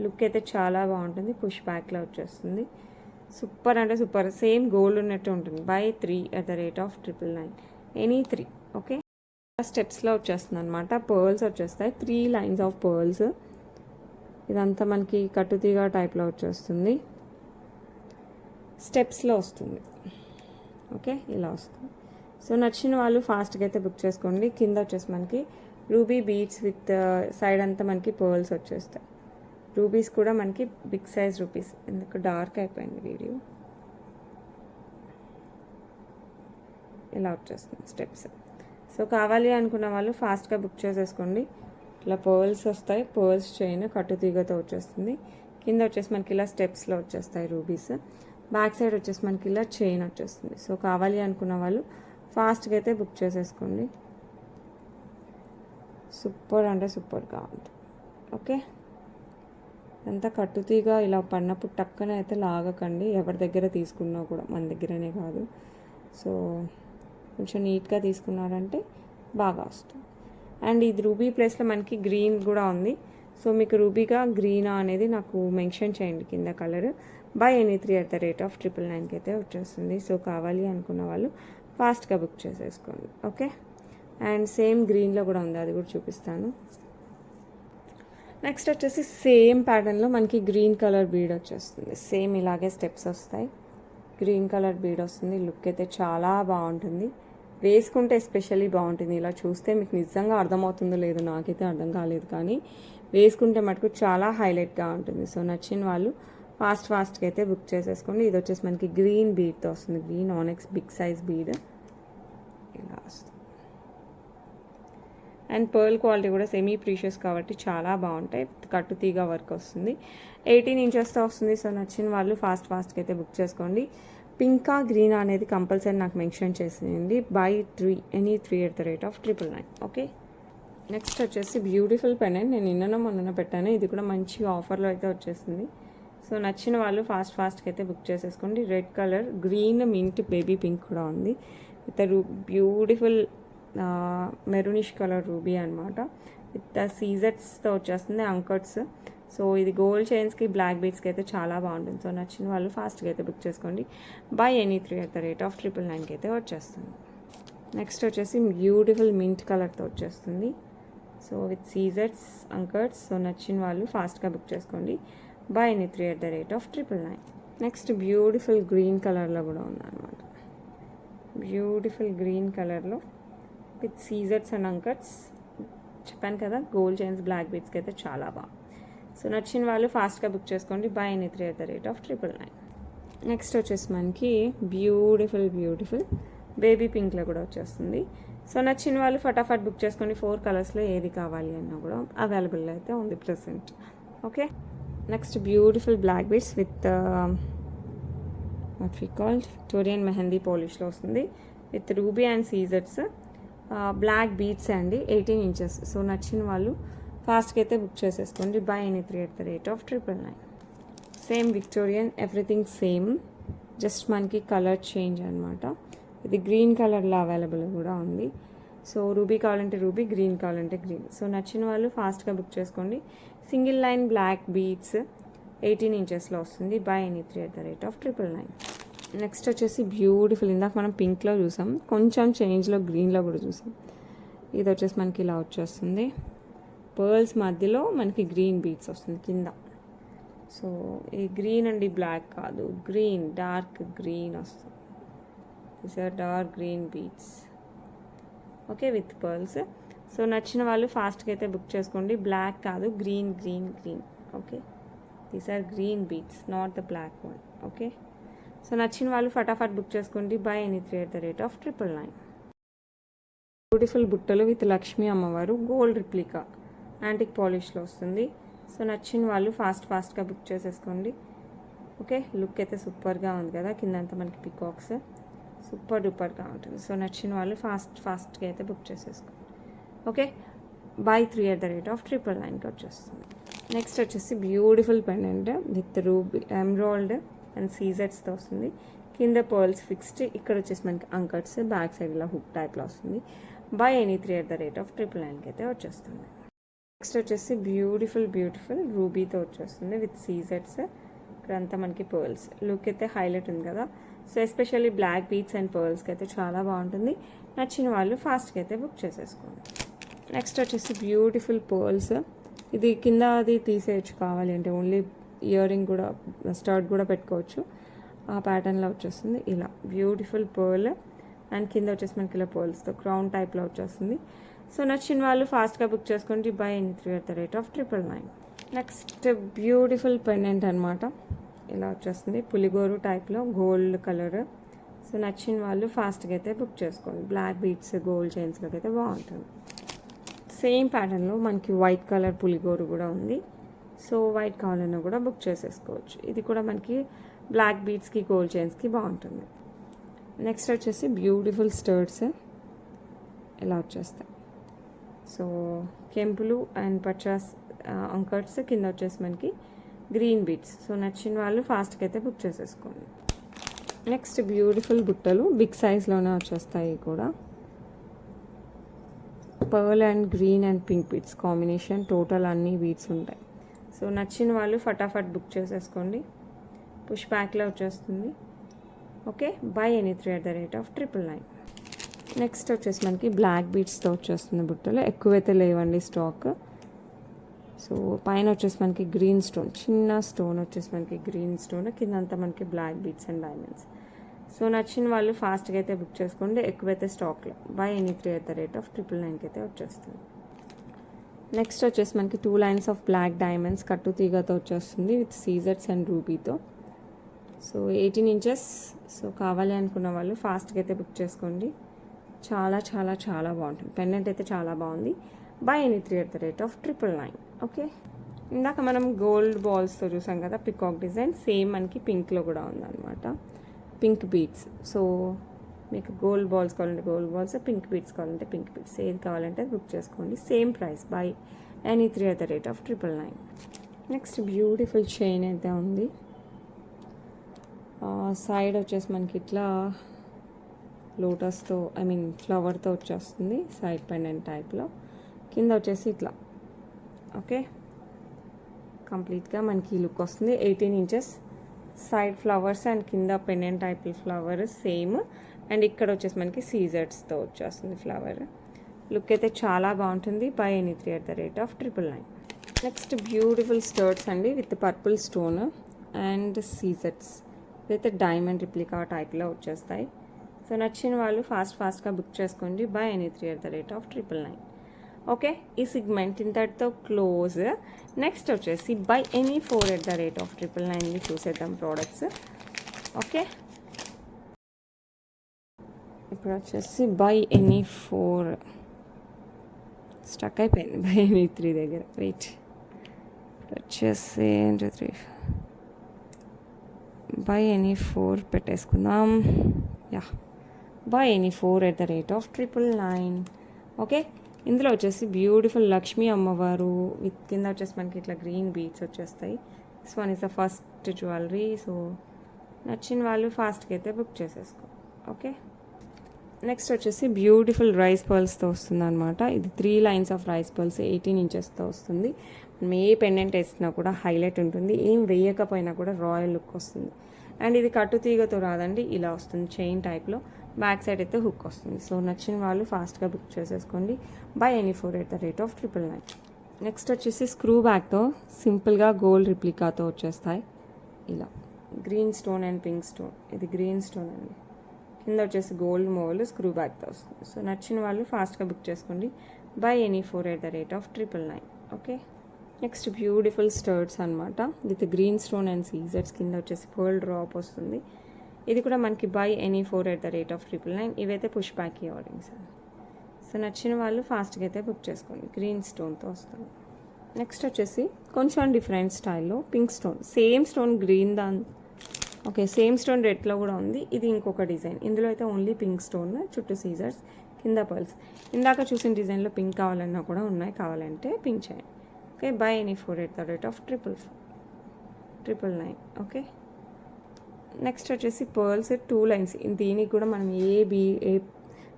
లుక్ అయితే చాలా బాగుంటుంది, పుష్ బ్యాక్లో వచ్చేస్తుంది. సూపర్ అంటే సూపర్, సేమ్ గోల్డ్ ఉన్నట్టు ఉంటుంది. By 3 at the rate of 999, any 3. Okay, స్టెప్స్లో వచ్చేస్తుంది అనమాట. పర్ల్స్ వచ్చేస్తాయి, 3 lines ఆఫ్ పర్ల్స్. ఇదంతా మనకి కట్టుతీగ టైప్లో వచ్చేస్తుంది, స్టెప్స్లో వస్తుంది. ఓకే, ఇలా వస్తుంది. సో నచ్చిన వాళ్ళు ఫాస్ట్గా అయితే బుక్ చేసుకోండి. కింద వచ్చేసి మనకి రూబీ బీడ్స్ విత్ సైడ్ అంతా మనకి పర్ల్స్ వచ్చేస్తాయి. రూబీస్ కూడా మనకి బిగ్ సైజ్ రూపీస్. ఎందుకు డార్క్ అయిపోయింది వీడియో. ఇలా వచ్చేస్తుంది స్టెప్స్. సో కావాలి అనుకున్న వాళ్ళు ఫాస్ట్గా బుక్ చేసేసుకోండి. ఇలా పర్ల్స్ వస్తాయి, పర్ల్స్ చైన్ కట్టుతీగతో వచ్చేస్తుంది. కింద వచ్చేసి మనకి ఇలా స్టెప్స్లో వచ్చేస్తాయి రూబీస్. బ్యాక్ సైడ్ వచ్చేసి మనకి ఇలా చైన్ వచ్చేస్తుంది. సో కావాలి అనుకున్న వాళ్ళు ఫాస్ట్గా అయితే బుక్ చేసేసుకోండి. సూపర్ అంటే సూపర్గా ఉంది. ఓకే, అంతా కట్టుతీగా ఇలా పడినప్పుడు టక్కన అయితే లాగకండి. ఎవరి దగ్గర తీసుకున్నా కూడా, మన దగ్గరనే కాదు. సో కొంచెం నీట్గా తీసుకున్నారంటే బాగా వస్తుంది. అండ్ ఇది రూబీ ప్లేస్లో మనకి గ్రీన్ కూడా ఉంది. సో మీకు రూబీగా గ్రీనా అనేది నాకు మెన్షన్ చేయండి కింద colour. By any 3 at the rate of 999కి అయితే వచ్చేస్తుంది. సో కావాలి అనుకున్న వాళ్ళు ఫాస్ట్గా బుక్ చేసేసుకోండి. ఓకే, అండ్ సేమ్ గ్రీన్లో కూడా ఉంది, అది కూడా చూపిస్తాను. నెక్స్ట్ వచ్చేసి సేమ్ ప్యాటర్న్లో మనకి గ్రీన్ కలర్ బీడ్ వచ్చేస్తుంది. సేమ్ ఇలాగే స్టెప్స్ వస్తాయి, గ్రీన్ కలర్ బీడ్ వస్తుంది. లుక్ అయితే చాలా బాగుంటుంది, వేసుకుంటే ఎస్పెషల్లీ బాగుంటుంది. ఇలా చూస్తే మీకు నిజంగా అర్థమవుతుందో లేదో నాకైతే అర్థం కాలేదు, కానీ వేసుకుంటే మటుకు చాలా హైలైట్గా ఉంటుంది. సో నచ్చిన వాళ్ళు ఫాస్ట్గా అయితే బుక్ చేసేసుకోండి. ఇది వచ్చేసి మనకి గ్రీన్ బీడ్తో వస్తుంది, గ్రీన్ ఆనెక్స్ బిగ్ సైజ్ బీడ్ ఇలా వస్తుంది. అండ్ పర్ల్ క్వాలిటీ కూడా సెమీ ప్రీషియస్ కాబట్టి చాలా బాగుంటాయి. కట్టుతీగ వర్క్ వస్తుంది, 18 inchesతో వస్తుంది. సో నచ్చిన వాళ్ళు ఫాస్ట్గా అయితే బుక్ చేసుకోండి. పింకా గ్రీన్ అనేది కంపల్సరీ నాకు మెన్షన్ చేసేయండి. By 3, any 3 at the rate of 999. Okay, next వచ్చేసి బ్యూటిఫుల్ పెండెంట్. నేను నిన్న మొన్న పెట్టాను, ఇది కూడా మంచి ఆఫర్లో అయితే వచ్చేసింది. సో నచ్చిన వాళ్ళు ఫాస్ట్గా అయితే బుక్ చేసేసుకోండి. Red colour, green, mint, baby pink కూడా ఉంది. With beautiful maroonish colour ruby అనమాట. విత్ సీజెట్స్తో వచ్చేస్తుంది, అంకట్స్. సో ఇది గోల్డ్ చైన్స్కి, బ్లాక్ బీడ్స్కి అయితే చాలా బాగుంటుంది. సో నచ్చిన వాళ్ళు ఫాస్ట్గా అయితే బుక్ చేసుకోండి. By any 3 at the rate of 999కి అయితే వచ్చేస్తుంది. నెక్స్ట్ వచ్చేసి బ్యూటిఫుల్ మింట్ కలర్తో వచ్చేస్తుంది. సో విత్ సీజెట్స్, అంకట్స్. సో నచ్చిన వాళ్ళు ఫాస్ట్గా బుక్ చేసుకోండి. By any 3 at the rate of 999. Next beautiful green కలర్లో కూడా ఉందన్నమాట. బ్యూటిఫుల్ గ్రీన్ కలర్లో విత్ సీజెట్స్ అండ్ అంకట్స్. చెప్పాను కదా, గోల్డ్ చైన్స్, బ్లాక్ బీడ్స్కి అయితే చాలా బాగా. సో నచ్చిన వాళ్ళు ఫాస్ట్గా బుక్ చేసుకోండి. By any 3 at the rate of 999. Next వచ్చేసి మనకి బ్యూటిఫుల్ బేబీ పింక్లో కూడా వచ్చేస్తుంది. సో నచ్చిన వాళ్ళు ఫటాఫట్ బుక్ చేసుకోండి. 4 కలర్స్లో ఏది కావాలి అన్నా కూడా అవైలబుల్ అయితే ఉంది present. Okay, next beautiful black beads with what we called Victorian mehndi పాలిష్లో వస్తుంది విత్ రూబీ అండ్ సీజర్స్. బ్లాక్ బీట్స్ అండి, 18 ఇంచెస్. సో నచ్చిన వాళ్ళు ఫాస్ట్గా అయితే బుక్ చేసేసుకోండి. Buy any 3 at the rate of 999. Same Victorian, everything same, just మనకి కలర్ చేంజ్ అనమాట. ఇది గ్రీన్ కలర్లో అవైలబుల్ కూడా ఉంది. సో రూబీ కావాలంటే రూబీ, గ్రీన్ కావాలంటే గ్రీన్. సో నచ్చిన వాళ్ళు ఫాస్ట్గా బుక్ చేసుకోండి. సింగిల్ లైన్ బ్లాక్ బీడ్స్ 18 ఇంచెస్లో వస్తుంది. By any 3 at the rate of 999. Next వచ్చేసి బ్యూటిఫుల్, ఇందాక మనం పింక్లో చూసాం, కొంచెం చేంజ్లో గ్రీన్లో కూడా చూసాం. ఇది వచ్చేసి మనకి ఇలా వచ్చేస్తుంది, పర్ల్స్ మధ్యలో మనకి గ్రీన్ బీడ్స్ వస్తుంది కింద. సో ఈ గ్రీన్ అండి, బ్లాక్ కాదు, గ్రీన్, డార్క్ గ్రీన్ వస్తుంది. These are dark green beads, okay, with pearls. So నచ్చిన వాళ్ళు ఫాస్ట్గా అయితే బుక్ చేసుకోండి. బ్లాక్ కాదు, green green green, okay. These are green beads, not the black one, okay. So నచ్చిన వాళ్ళు ఫటాఫట్ బుక్ చేసుకోండి. By any 3 at the rate of 999. Beautiful బుట్టలు విత్ లక్ష్మీ అమ్మవారు, గోల్డ్ రిప్లికా, యాంటిక్ పాలిష్లో వస్తుంది. సో నచ్చిన వాళ్ళు ఫాస్ట్గా బుక్ చేసేసుకోండి. ఓకే, లుక్ అయితే సూపర్గా ఉంది కదా, కిందంతా మనకి పికాక్స్, సూపర్ డూపర్గా ఉంటుంది. సో నచ్చిన వాళ్ళు ఫాస్ట్గా అయితే బుక్ చేసేసుకోండి. Okay, by 3 at the rate of 999కి వచ్చేస్తుంది. నెక్స్ట్ వచ్చేసి beautiful pendant with ruby, emerald and సీజర్స్తో వస్తుంది. కింద పర్ల్స్ ఫిక్స్డ్, ఇక్కడ వచ్చేసి మనకి అంకట్స్, బ్యాక్ సైడ్ ఇలా హుక్ టైప్లో వస్తుంది. By any 3 at the rate of 999కి అయితే వచ్చేస్తుంది. నెక్స్ట్ వచ్చేసి బ్యూటిఫుల్ రూబీతో వచ్చేస్తుంది విత్ సీజర్స్. ఇక్కడంతా మనకి పర్ల్స్, లుక్ అయితే హైలైట్ ఉంది కదా. So especially black beads and పర్ల్స్కి అయితే చాలా బాగుంటుంది. నచ్చిన వాళ్ళు ఫాస్ట్గా అయితే బుక్ చేసేసుకోండి. నెక్స్ట్ వచ్చేసి బ్యూటిఫుల్ పర్ల్స్, ఇది కింద అది తీసేయచ్చు కావాలి అంటే, ఓన్లీ ఇయర్ రింగ్ కూడా, స్టర్ట్ కూడా పెట్టుకోవచ్చు. ఆ ప్యాటర్న్లో వచ్చేస్తుంది ఇలా బ్యూటిఫుల్ పర్ల్, అండ్ కింద వచ్చేసి మనకి ఇలా పర్ల్స్తో క్రౌన్ టైప్లో వచ్చేస్తుంది. సో నచ్చిన వాళ్ళు ఫాస్ట్గా బుక్ చేసుకోండి. By any 3 at the rate of 999. Next beautiful pendant అనమాట, ఇలా వచ్చేస్తుంది పులిగోరు టైప్లో, గోల్డ్ కలర్. సో నచ్చిన వాళ్ళు ఫాస్ట్గా అయితే బుక్ చేసుకోండి. బ్లాక్ బీట్స్, గోల్డ్ చైన్స్లో అయితే బాగుంటుంది. సేమ్ ప్యాటర్న్లో మనకి వైట్ కలర్ పులిగోరు కూడా ఉంది. సో వైట్ కావాలన్నా కూడా బుక్ చేసేసుకోవచ్చు. ఇది కూడా మనకి బ్లాక్ బీట్స్కి, గోల్డ్ చైన్స్కి బాగుంటుంది. నెక్స్ట్ వచ్చేసి బ్యూటిఫుల్ స్టర్ట్స్ ఇలా వచ్చేస్తాయి. సో కెంపులు అండ్ పచాస్ అంకట్స్, కింద వచ్చేసి మనకి గ్రీన్ బీట్స్. సో నచ్చిన వాళ్ళు ఫాస్ట్గా అయితే బుక్ చేసేసుకోండి. నెక్స్ట్ బ్యూటిఫుల్ బుట్టలు, బిగ్ సైజ్లోనే వచ్చేస్తాయి కూడా. Pearl and green and pink beads combination, total అన్ని బీట్స్ ఉంటాయి. సో నచ్చిన వాళ్ళు ఫటాఫట్ బుక్ చేసేసుకోండి. పుష్ బ్యాక్లో వచ్చేస్తుంది. Okay, buy any 3 at the rate of 999. Next వచ్చేసి మనకి బ్లాక్ బీట్స్తో వచ్చేస్తుంది బుట్టలు, ఎక్కువైతే లేవండి స్టాక్. సో పైన వచ్చేసి మనకి గ్రీన్ స్టోన్, చిన్న స్టోన్ వచ్చేసి మనకి గ్రీన్ స్టోన్, కింద అంతా మనకి black beads and diamonds. So నచ్చిన వాళ్ళు ఫాస్ట్గా అయితే బుక్ చేసుకోండి, ఎక్కువైతే స్టాక్లో. Buy any 3 at the rate of 999కి అయితే వచ్చేస్తుంది. నెక్స్ట్ వచ్చేసి మనకి 2 lines ఆఫ్ బ్లాక్ డైమండ్స్ కట్టు తీగతో వచ్చేస్తుంది విత్ సీజర్స్ అండ్ రూబీతో. So 18 inches. సో కావాలి అనుకున్న వాళ్ళు ఫాస్ట్గా అయితే బుక్ చేసుకోండి. చాలా చాలా చాలా బాగుంటుంది, పెండెంట్ అయితే చాలా బాగుంది. By any 3 at the rate of 999. Okay, ఇందాక మనం గోల్డ్ బాల్స్తో చూసాం కదా, పికాక్ డిజైన్, సేమ్ మనకి పింక్లో కూడా ఉందన్నమాట, పింక్ బీడ్స్. సో మీకు గోల్డ్ బాల్స్ కావాలంటే గోల్డ్ బాల్స్, పింక్ బీడ్స్ కావాలంటే పింక్ బీడ్స్, ఏది కావాలంటే బుక్ చేసుకోండి. Same price, by any 3 at the rate of 999. Next beautiful chain అయితే ఉంది. సైడ్ వచ్చేసి మనకి ఇట్లా లోటస్తో, ఫ్లవర్తో వచ్చేస్తుంది, సైడ్ పెండెంట్ టైప్లో. కింద వచ్చేసి ఇట్లా, ఓకే, కంప్లీట్గా మనకి ఈ లుక్ వస్తుంది. 18 inches, సైడ్ ఫ్లవర్స్ అండ్ కింద pendant type flower same, and ఇక్కడ వచ్చేసి మనకి సీజర్స్తో వచ్చేస్తుంది ఫ్లవర్. లుక్ అయితే చాలా బాగుంటుంది. By any 3 at the rate of 999. Next beautiful studs అండి విత్ పర్పుల్ స్టోన్ అండ్ సీజర్స్. ఇదైతే డైమండ్ రిప్లికా టైప్లో వచ్చేస్తాయి. సో నచ్చిన వాళ్ళు ఫాస్ట్గా బుక్ చేసుకోండి. By any 3 at the rate of 999. Okay, ఈ సిగ్మెంట్ ఇంతటితో క్లోజ్. నెక్స్ట్ వచ్చేసి by any 4 at the rate of 999 చూసేద్దాం ప్రోడక్ట్స్. ఓకే, ఇప్పుడు వచ్చేసి బై ఎనీ 4 స్టక్ అయిపోయింది, బై ఎనీ 3 దగ్గర. వెయిట్, వచ్చేసి 1 2 3 బై ఎనీ 4 పెట్టేసుకుందాం. Yeah, by any 4 at the rate of 999. Okay, ఇందులో వచ్చేసి బ్యూటిఫుల్ లక్ష్మీ అమ్మవారు విత్ కింద వచ్చేసి మనకి ఇట్లా గ్రీన్ బీడ్స్ వచ్చేస్తాయి. This one is the first jewellery. So నచ్చిన వాళ్ళు ఫాస్ట్గా అయితే బుక్ చేసేసుకో. ఓకే, నెక్స్ట్ వచ్చేసి బ్యూటిఫుల్ రైస్ పర్ల్స్తో వస్తుంది అనమాట. ఇది 3 lines ఆఫ్ రైస్ పర్ల్స్ 18 inchesతో వస్తుంది. మనం ఏ పెండెంట్ వేసినా కూడా హైలైట్ ఉంటుంది, ఏం వేయకపోయినా కూడా రాయల్ లుక్ వస్తుంది. అండ్ ఇది కట్టు తీగతో రాదండి, ఇలా వస్తుంది చైన్ టైప్లో. బ్యాక్ సైడ్ అయితే హుక్ వస్తుంది. సో నచ్చిన వాళ్ళు ఫాస్ట్గా బుక్ చేసేసుకోండి. Buy any 4 at the rate of 999. Next వచ్చేసి స్క్రూ బ్యాక్తో సింపుల్గా గోల్డ్ రిప్లికాతో వచ్చేస్తాయి. ఇలా green stone and pink stone, ఇది గ్రీన్ స్టోన్ అండి. కింద వచ్చేసి గోల్డ్ మోవల్ స్క్రూ బ్యాక్తో వస్తుంది. సో నచ్చిన వాళ్ళు ఫాస్ట్గా బుక్ చేసుకోండి. By any 4 at the rate of 999. Okay, next beautiful studs అనమాట విత్ గ్రీన్ స్టోన్ అండ్ సీజర్స్. కింద వచ్చేసి పర్ల్ డ్రాప్ వస్తుంది. ఇది కూడా మనకి by any 4 at the rate of 999. ఇవైతే పుష్ బ్యాక్ ఇయర్ రింగ్స్ అండి. సో నచ్చిన వాళ్ళు ఫాస్ట్గా అయితే బుక్ చేసుకోండి. గ్రీన్ స్టోన్తో వస్తుంది. నెక్స్ట్ వచ్చేసి కొంచెం డిఫరెంట్ స్టైల్లో pink stone, same stone green okay, same stone రెడ్లో కూడా ఉంది. ఇది ఇంకొక డిజైన్. ఇందులో అయితే ఓన్లీ పింక్ స్టోన్, చుట్టూ సీజర్స్, కింద పర్ల్స్. ఇందాక చూసిన డిజైన్లో పింక్ కావాలన్నా కూడా ఉన్నాయి, కావాలంటే పింక్ చేయండి. Okay, buy any 4 at the rate of 999. Okay, next వచ్చేసి పర్ల్స్ 2 lines. దీనికి కూడా మనం ఏ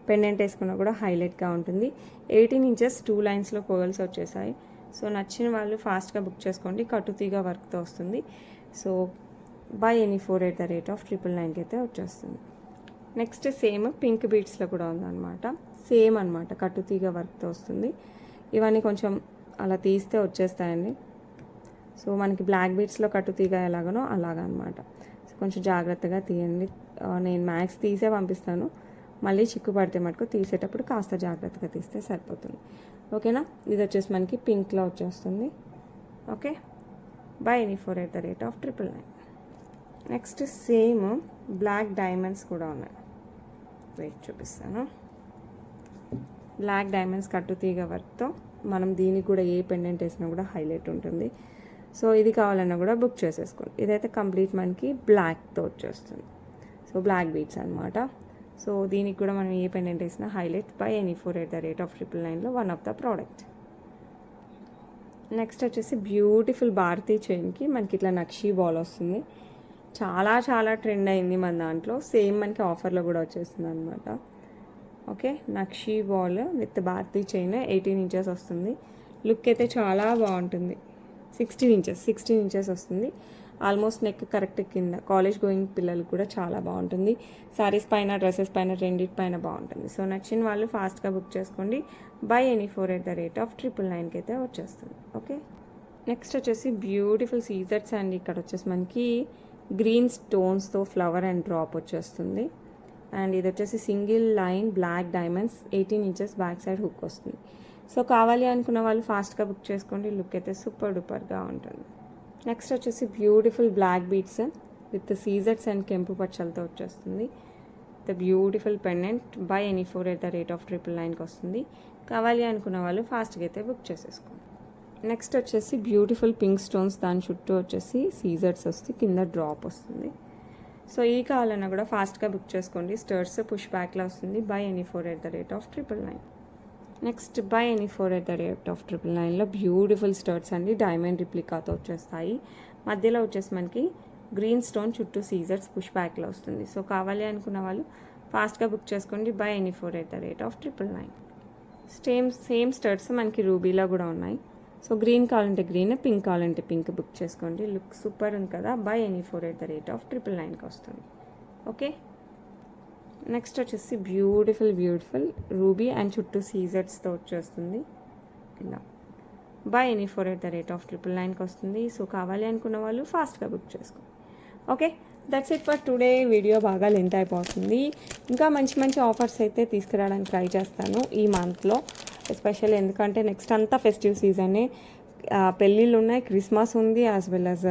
పెండెంట్ వేసుకున్నా కూడా హైలైట్గా ఉంటుంది. 18 inches 2 linesలో పర్ల్స్ వచ్చేసాయి. సో నచ్చిన వాళ్ళు ఫాస్ట్గా బుక్ చేసుకోండి. కట్టుతీగ వర్క్తో వస్తుంది. So by any 4 at the rate of 999 అయితే వచ్చేస్తుంది. నెక్స్ట్ సేమ్ పింక్ బీడ్స్లో కూడా ఉందన్నమాట. సేమ్ అనమాట, కట్టుతీగ వర్క్తో వస్తుంది. ఇవన్నీ కొంచెం అలా తీస్తే వచ్చేస్తాయండి. సో మనకి బ్లాక్ బీడ్స్లో కట్టుతీగ ఎలాగనో అలాగా అనమాట. సో కొంచెం జాగ్రత్తగా తీయండి. నేను మ్యాక్స్ తీసే పంపిస్తాను. మళ్ళీ చిక్కు పడితే మటుకు తీసేటప్పుడు కాస్త జాగ్రత్తగా తీస్తే సరిపోతుంది. ఓకేనా, ఇది వచ్చేసి మనకి పింక్లో వచ్చేస్తుంది. Okay, buy any 4 at the rate of 999. Next same black diamonds కూడా ఉన్నాయి. వెయిట్ చూపిస్తాను. బ్లాక్ డైమండ్స్ కట్టుతీగ వర్క్తో మనం దీనికి కూడా ఏ పెండెంట్ వేసినా కూడా హైలైట్ ఉంటుంది. సో ఇది కావాలన్నా కూడా బుక్ చేసేసుకోండి. ఇదైతే కంప్లీట్ మనకి బ్లాక్తో వచ్చేస్తుంది. సో బ్లాక్ బీడ్స్ అనమాట. సో దీనికి కూడా మనం ఏ పెండెంట్ వేసినా highlight. By any 4 at the rate of 999లో one of the product. Next వచ్చేసి బ్యూటిఫుల్ భారతీ చైన్కి మనకి ఇట్లా నక్షీ బాల్ వస్తుంది. చాలా చాలా ట్రెండ్ అయింది మన దాంట్లో. సేమ్ మనకి ఆఫర్లో కూడా వచ్చేస్తుంది అనమాట. ఓకే, నక్షీ బాల్ విత్ భారతీ చైన్ 18 inches వస్తుంది. లుక్ అయితే చాలా బాగుంటుంది. 16 inches వస్తుంది. ఆల్మోస్ట్ నెక్ కరెక్ట్ కింద. కాలేజ్ గోయింగ్ పిల్లలకు కూడా చాలా బాగుంటుంది. సారీస్ పైన, డ్రెస్సెస్ పైన, రెండిటి పైన బాగుంటుంది. సో నచ్చిన వాళ్ళు ఫాస్ట్గా బుక్ చేసుకోండి. By any 4 at the rate of 999 అయితే వచ్చేస్తుంది. ఓకే, నెక్స్ట్ వచ్చేసి బ్యూటిఫుల్ సీజర్స్ అండ్ ఇక్కడ వచ్చేసి మనకి గ్రీన్ స్టోన్స్తో ఫ్లవర్ అండ్ డ్రాప్ వచ్చేస్తుంది. అండ్ ఇది వచ్చేసి single line black diamonds 18 inches back side hook వస్తుంది. సో కావాలి అనుకున్న వాళ్ళు ఫాస్ట్గా బుక్ చేసుకోండి. లుక్ అయితే సూపర్ డూపర్గా ఉంటుంది. నెక్స్ట్ వచ్చేసి బ్యూటిఫుల్ బ్లాక్ బీడ్స్ విత్ సీజర్స్ అండ్ కెంపు పచ్చలతో వచ్చేస్తుంది. The beautiful pendant. Buy any 4 at the rate of 999 వస్తుంది. కావాలి అనుకున్న వాళ్ళు ఫాస్ట్గా అయితే బుక్ చేసేసుకోండి. నెక్స్ట్ వచ్చేసి బ్యూటిఫుల్ పింక్ స్టోన్స్, దాని చుట్టూ వచ్చేసి సీజర్స్ వస్తే కింద డ్రాప్ వస్తుంది. సో ఈ కావాలన్నా కూడా ఫాస్ట్గా బుక్ చేసుకోండి. స్టర్ట్స్ పుష్ బ్యాక్లో వస్తుంది. By any 4 at the rate of 999. Next by any 4 at the rate of 999లో బ్యూటిఫుల్ స్టర్ట్స్ అండి. డైమండ్ రిప్లికాతో వచ్చేస్తాయి. మధ్యలో వచ్చేసి మనకి గ్రీన్ స్టోన్, చుట్టూ సీజర్స్, పుష్ బ్యాక్లో వస్తుంది. సో కావాలి అనుకున్న వాళ్ళు ఫాస్ట్గా బుక్ చేసుకోండి. By any 4 at the rate of 999. Same studs మనకి రూబీలో కూడా ఉన్నాయి. సో గ్రీన్ కావాలంటే గ్రీన్, పింక్ కావాలంటే పింక్ బుక్ చేసుకోండి. లుక్ సూపర్ ఉంది కదా. By any 4 at the rate of 999 వస్తుంది. ఓకే, నెక్స్ట్ వచ్చేసి బ్యూటిఫుల్ రూబీ అండ్ చుట్టూ సీజర్స్తో వచ్చేస్తుంది. ఇలా by any 4 at the rate of 999 వస్తుంది. సో కావాలి అనుకున్న వాళ్ళు ఫాస్ట్గా బుక్ చేసుకోండి. Okay, that's it for today. Video బాగా లెంత్ అయిపోతుంది. ఇంకా మంచి మంచి ఆఫర్స్ అయితే తీసుకురావడానికి ట్రై చేస్తాను ఈ మంత్లో ఎస్పెషల్లీ. ఎందుకంటే నెక్స్ట్ అంతా ఫెస్టివ్ సీజనే. పెళ్ళిళ్ళు ఉన్నాయి, క్రిస్మస్ ఉంది, యాజ్ వెల్ యాజ్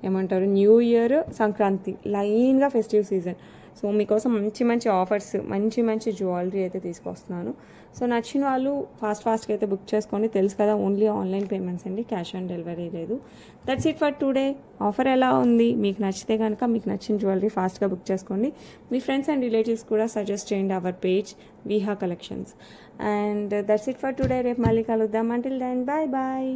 ఏమంటారు న్యూ ఇయర్, సంక్రాంతి, లైన్గా ఫెస్టివ్ సీజన్. సో మీకోసం మంచి మంచి ఆఫర్స్, మంచి మంచి జ్యువెలరీ అయితే తీసుకొస్తున్నాను. సో నచ్చిన వాళ్ళు ఫాస్ట్గా అయితే బుక్ చేసుకోండి. తెలుసు కదా, ఓన్లీ ఆన్లైన్ పేమెంట్స్ అండి, క్యాష్ ఆన్ డెలివరీ లేదు. That's it for today. Offer ఎలా ఉంది, మీకు నచ్చితే కనుక మీకు నచ్చిన జ్యువెలరీ ఫాస్ట్గా బుక్ చేసుకోండి. మీ ఫ్రెండ్స్ అండ్ రిలేటివ్స్ కూడా సజెస్ట్ చేయండి our page Viha collections. And that's it for today. రేపు మళ్ళీ కలుద్దాం. Until then bye bye.